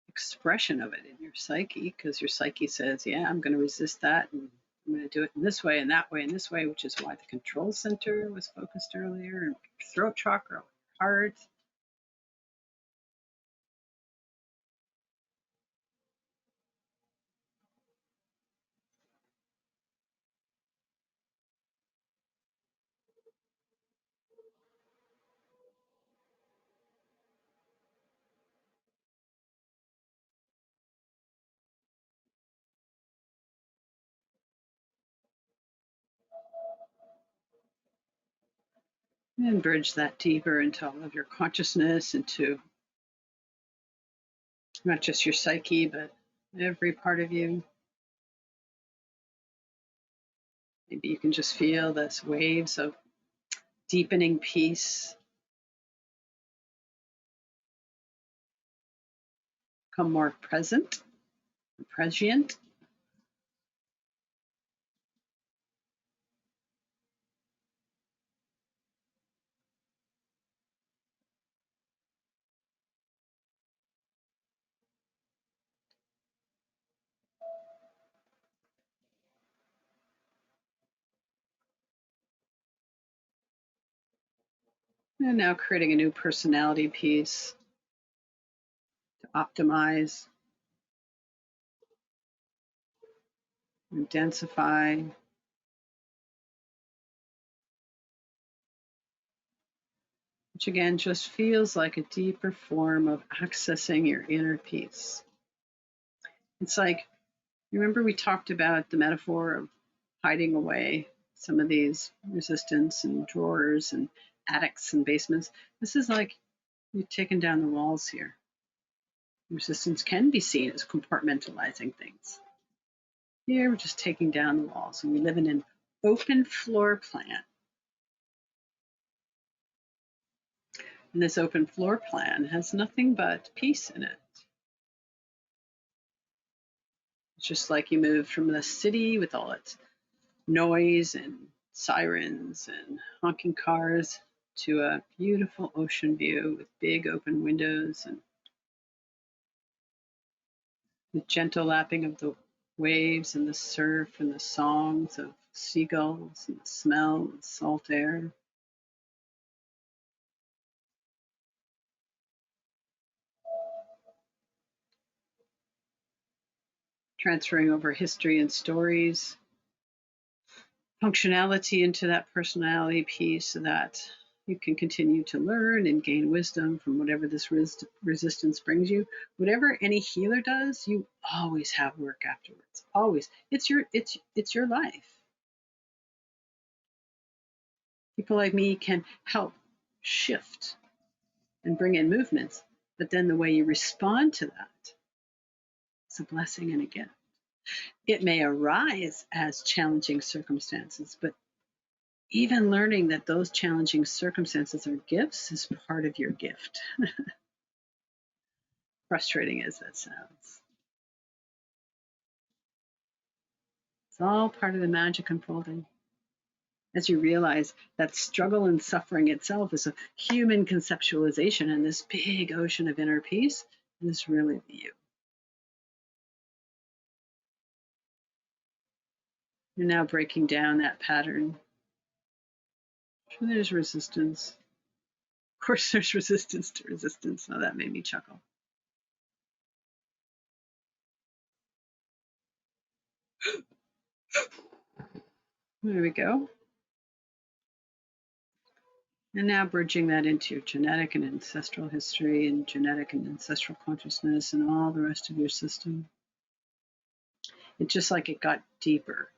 expression of it in your psyche, because your psyche says, yeah, I'm going to resist that, and I'm going to do it in this way and that way and this way, which is why the control center was focused earlier, and throat chakra, heart. And bridge that deeper into all of your consciousness, into not just your psyche, but every part of you. Maybe you can just feel this waves of deepening peace become more present, prescient. And now creating a new personality piece to optimize and densify. Which again just feels like a deeper form of accessing your inner peace. It's like, remember we talked about the metaphor of hiding away some of these resistance and drawers and attics and basements. This is like you've taken down the walls here. Resistance can be seen as compartmentalizing things. Here we're just taking down the walls, and we live in an open floor plan. And this open floor plan has nothing but peace in it. It's just like you moved from the city with all its noise and sirens and honking cars to a beautiful ocean view with big open windows and the gentle lapping of the waves and the surf and the songs of seagulls and the smell of salt air. Transferring over history and stories, functionality into that personality piece so that you can continue to learn and gain wisdom from whatever this resistance brings you. Whatever any healer does, you always have work afterwards. Always. It's your life. People like me can help shift and bring in movements, but then the way you respond to that is a blessing and a gift. It may arise as challenging circumstances, but even learning that those challenging circumstances are gifts is part of your gift. Frustrating as that sounds. It's all part of the magic unfolding. As you realize that struggle and suffering itself is a human conceptualization in this big ocean of inner peace, and is really you. You're now breaking down that pattern. Sure, there's resistance. Of course, there's resistance to resistance. Oh, that made me chuckle. There we go. And now bridging that into your genetic and ancestral history and genetic and ancestral consciousness and all the rest of your system. It's just like it got deeper.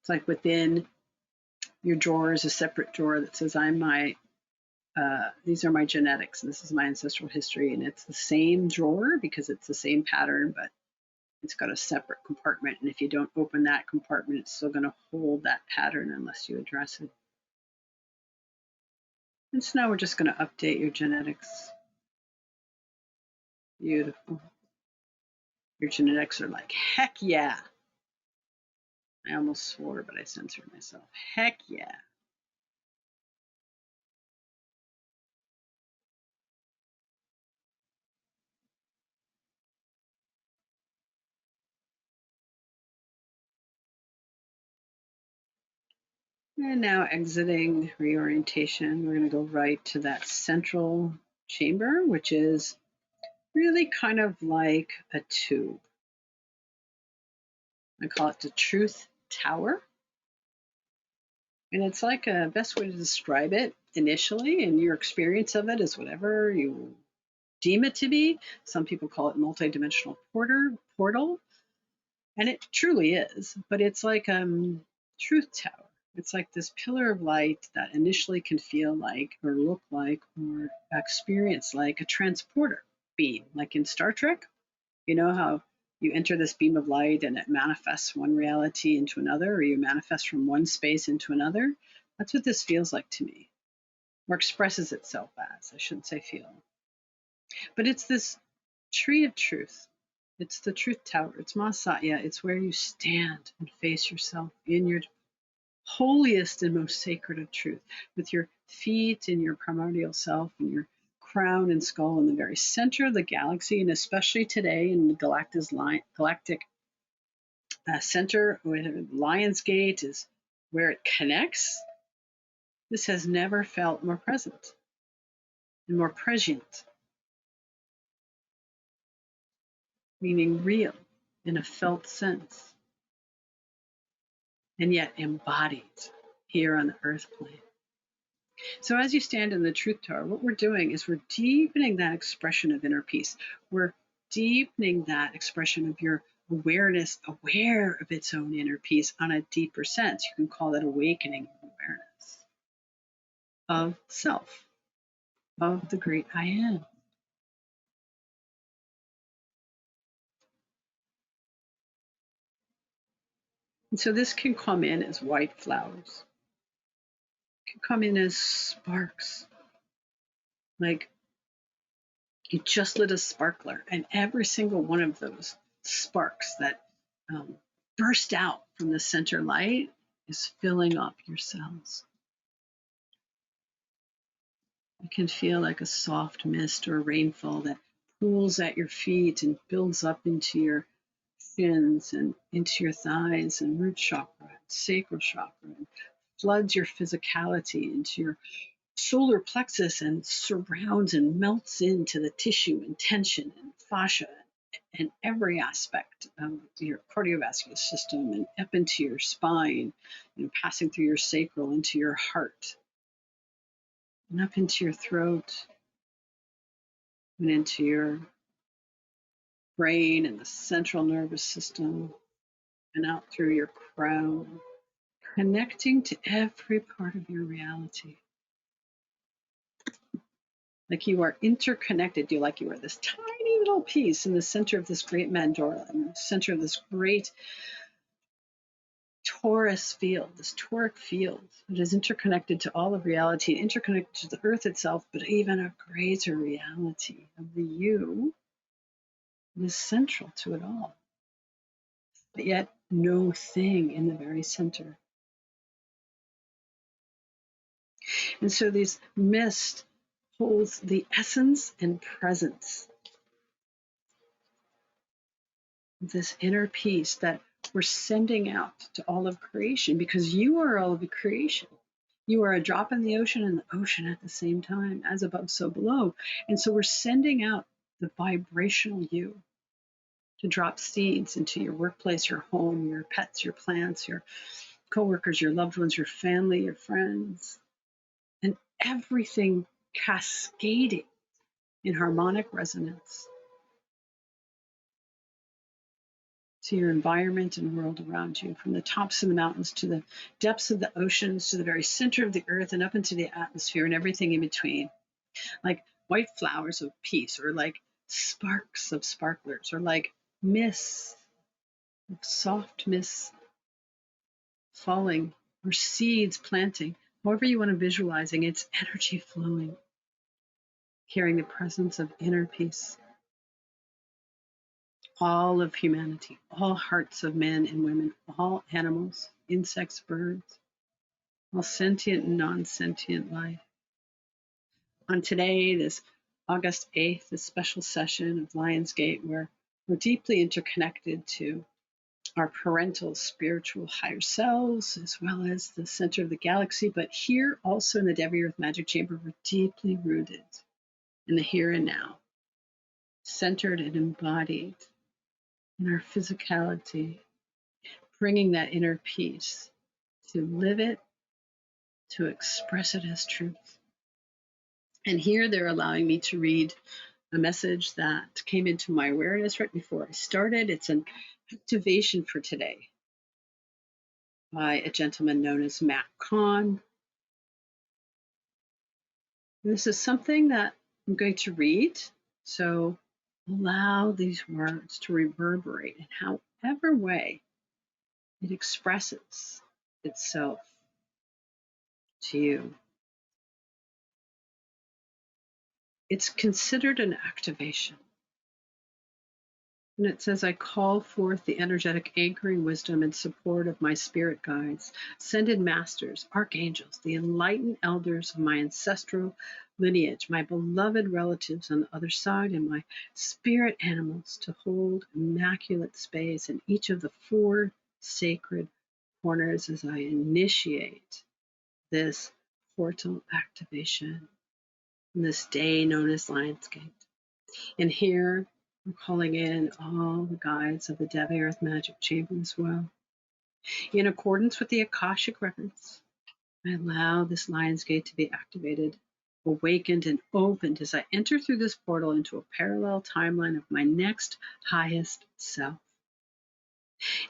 It's like within your drawer is a separate drawer that says, these are my genetics, and this is my ancestral history, and it's the same drawer because it's the same pattern, but it's got a separate compartment, and if you don't open that compartment, it's still going to hold that pattern unless you address it. And so now we're just going to update your genetics. Beautiful. Your genetics are like, heck yeah. I almost swore, but I censored myself. Heck yeah. And now exiting reorientation, we're going to go right to that central chamber, which is really kind of like a tube. I call it the truth tower. And it's like a best way to describe it initially, and your experience of it is whatever you deem it to be. Some people call it multidimensional portal, and it truly is, but it's like truth tower. It's like this pillar of light that initially can feel like or look like or experience like a transporter beam, like in Star Trek. You know how you enter this beam of light and it manifests one reality into another, or you manifest from one space into another? That's what this feels like to me, or expresses itself as. I shouldn't say feel. But it's this tree of truth. It's the truth tower. It's Masaya. It's where you stand and face yourself in your holiest and most sacred of truth, with your feet in your primordial self and your crown and skull in the very center of the galaxy, and especially today in the galactic center where LionsGate is where it connects. This has never felt more present and more prescient, meaning real in a felt sense, and yet embodied here on the earth plane. So as you stand in the truth tower, what we're doing is we're deepening that expression of inner peace. We're deepening that expression of your awareness, aware of its own inner peace on a deeper sense. You can call it awakening awareness of self, of the great I am. And so this can come in as white flowers. It can come in as sparks, like you just lit a sparkler, and every single one of those sparks that burst out from the center light is filling up your cells. It can feel like a soft mist or rainfall that pools at your feet and builds up into your shins and into your thighs and root chakra and sacral chakra, and floods your physicality into your solar plexus and surrounds and melts into the tissue and tension and fascia and every aspect of your cardiovascular system and up into your spine, passing through your sacral into your heart and up into your throat and into your brain and the central nervous system and out through your crown, connecting to every part of your reality. Like you are interconnected. You are this tiny little piece in the center of this great mandorla, in the center of this great torus field, this toric field that is interconnected to all of reality, interconnected to the earth itself, but even a greater reality of the you that is central to it all. But yet no thing in the very center. And so these mist holds the essence and presence of this inner peace that we're sending out to all of creation, because you are all of the creation. You are a drop in the ocean and the ocean at the same time, as above, so below. And so we're sending out the vibrational you to drop seeds into your workplace, your home, your pets, your plants, your coworkers, your loved ones, your family, your friends, and everything cascading in harmonic resonance to your environment and world around you, from the tops of the mountains to the depths of the oceans to the very center of the earth and up into the atmosphere and everything in between, like white flowers of peace, or like sparks of sparklers, or like mists, soft mists falling, or seeds planting, however you want to visualizing, it's energy flowing, carrying the presence of inner peace. All of humanity, all hearts of men and women, all animals, insects, birds, all sentient and non-sentient life. On today, this August 8th, this special session of LionsGate, where we're deeply interconnected to our parental spiritual higher selves, as well as the center of the galaxy. But here also in the Devi Earth Magic Chamber, we're deeply rooted in the here and now, centered and embodied in our physicality, bringing that inner peace to live it, to express it as truth. And here they're allowing me to read a message that came into my awareness right before I started. It's an activation for today by a gentleman known as Matt Kahn. And this is something that I'm going to read. So allow these words to reverberate in however way it expresses itself to you. It's considered an activation. And it says, I call forth the energetic anchoring wisdom and support of my spirit guides, ascended masters, archangels, the enlightened elders of my ancestral lineage, my beloved relatives on the other side, and my spirit animals to hold immaculate space in each of the 4 sacred corners as I initiate this portal activation in this day known as LionsGate. And here we're calling in all the guides of the Devi Earth Magic Chamber as well. In accordance with the Akashic records, I allow this LionsGate to be activated, awakened, and opened as I enter through this portal into a parallel timeline of my next highest self.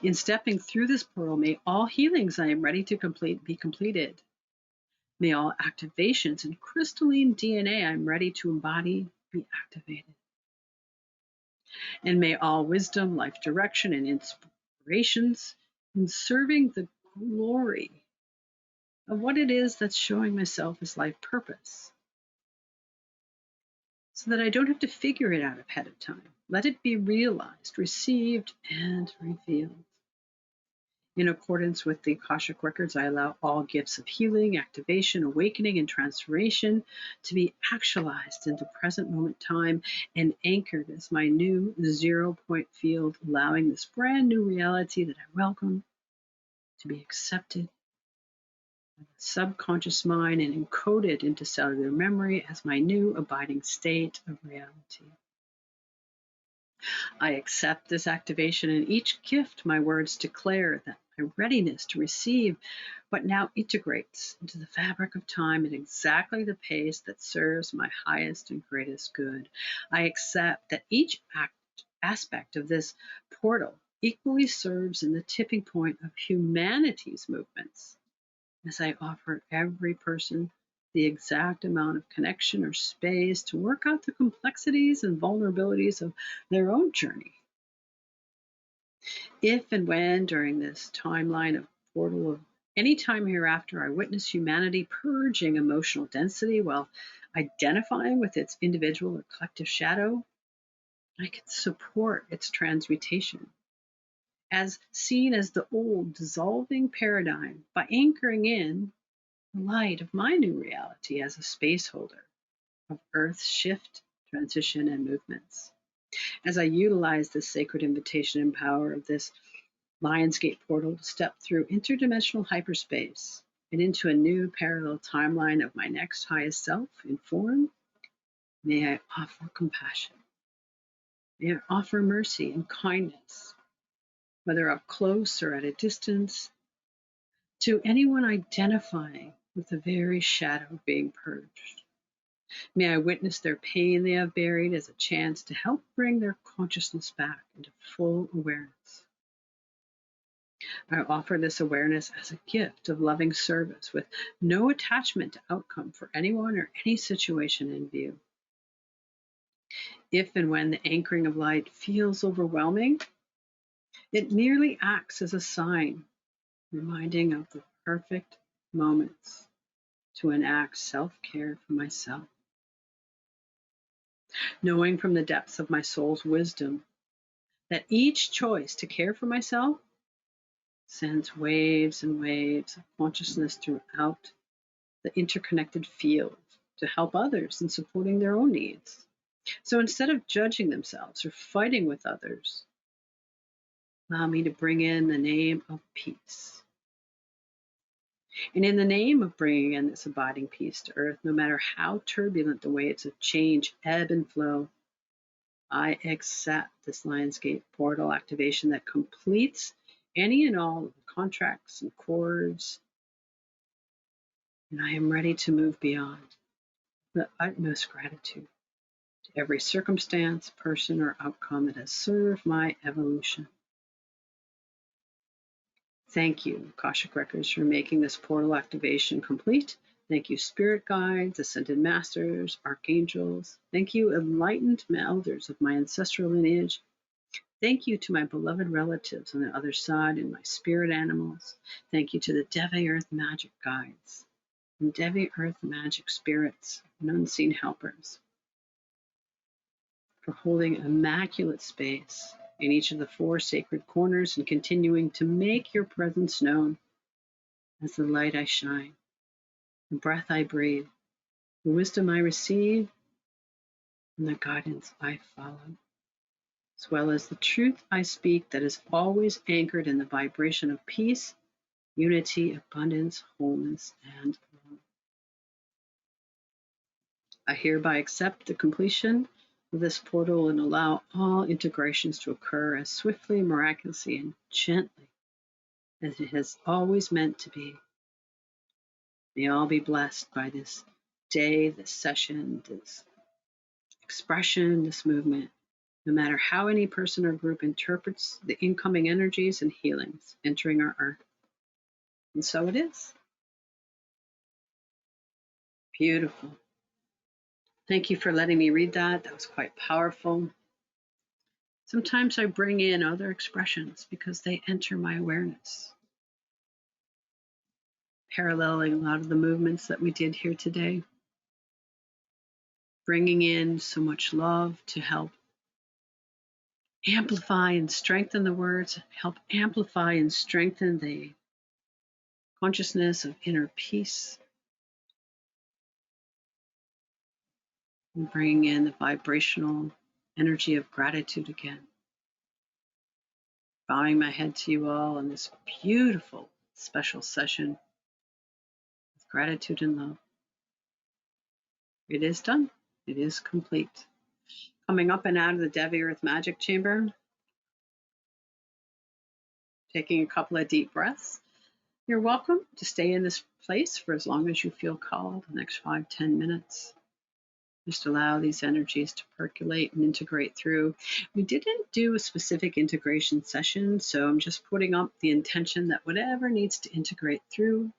In stepping through this portal, may all healings I am ready to complete be completed. May all activations and crystalline DNA I'm ready to embody be activated. And may all wisdom, life direction, and inspirations in serving the glory of what it is that's showing myself as life purpose, so that I don't have to figure it out ahead of time. Let it be realized, received, and revealed. In accordance with the Akashic Records, I allow all gifts of healing, activation, awakening, and transformation to be actualized into present moment time and anchored as my new 0 point field, allowing this brand new reality that I welcome to be accepted by the subconscious mind and encoded into cellular memory as my new abiding state of reality. I accept this activation, and each gift my words declare that my readiness to receive what now integrates into the fabric of time at exactly the pace that serves my highest and greatest good. I accept that each aspect of this portal equally serves in the tipping point of humanity's movements, as I offer every person the exact amount of connection or space to work out the complexities and vulnerabilities of their own journey. If and when during this timeline of portal of any time hereafter I witness humanity purging emotional density while identifying with its individual or collective shadow, I can support its transmutation as seen as the old dissolving paradigm by anchoring in the light of my new reality as a space holder of Earth's shift, transition, and movements. As I utilize this sacred invitation and power of this LionsGate portal to step through interdimensional hyperspace and into a new parallel timeline of my next highest self in form, may I offer compassion. May I offer mercy and kindness, whether up close or at a distance, to anyone identifying with the very shadow of being purged. May I witness their pain they have buried as a chance to help bring their consciousness back into full awareness. I offer this awareness as a gift of loving service with no attachment to outcome for anyone or any situation in view. If and when the anchoring of light feels overwhelming, it merely acts as a sign, reminding of the perfect moments to enact self-care for myself. Knowing from the depths of my soul's wisdom that each choice to care for myself sends waves and waves of consciousness throughout the interconnected field to help others in supporting their own needs. So instead of judging themselves or fighting with others, allow me to bring in the name of peace. And in the name of bringing in this abiding peace to earth, no matter how turbulent the waves of change ebb and flow, I accept this LionsGate portal activation that completes any and all of the contracts and cords, and I am ready to move beyond the utmost gratitude to every circumstance, person, or outcome that has served my evolution. Thank you, Akashic Records, for making this portal activation complete. Thank you, Spirit Guides, Ascended Masters, Archangels. Thank you, enlightened elders of my ancestral lineage. Thank you to my beloved relatives on the other side and my spirit animals. Thank you to the Devi Earth Magic Guides and Devi Earth Magic Spirits and Unseen Helpers for holding immaculate space in each of the 4 sacred corners and continuing to make your presence known as the light I shine, the breath I breathe, the wisdom I receive, and the guidance I follow, as well as the truth I speak that is always anchored in the vibration of peace, unity, abundance, wholeness, and love. I hereby accept the completion of this portal and allow all integrations to occur as swiftly, miraculously, and gently as it has always meant to be. May all be blessed by this day, this session, this expression, this movement, no matter how any person or group interprets the incoming energies and healings entering our earth. And so it is. Beautiful. Thank you for letting me read that. That was quite powerful. Sometimes I bring in other expressions because they enter my awareness, paralleling a lot of the movements that we did here today, bringing in so much love to help amplify and strengthen the words, help amplify and strengthen the consciousness of inner peace, and bring in the vibrational energy of gratitude again. Bowing my head to you all on this beautiful special session with gratitude and love. It is done. It is complete. Coming up and out of the Devi Earth Magic Chamber, taking a couple of deep breaths. You're welcome to stay in this place for as long as you feel called, the next 5-10 minutes. Just allow these energies to percolate and integrate through. We didn't do a specific integration session, so I'm just putting up the intention that whatever needs to integrate through,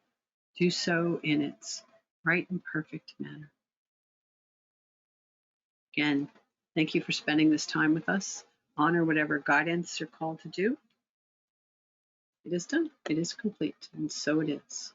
do so in its right and perfect manner. Again, thank you for spending this time with us. Honor whatever guidance you're called to do. It is done. It is complete, and so it is.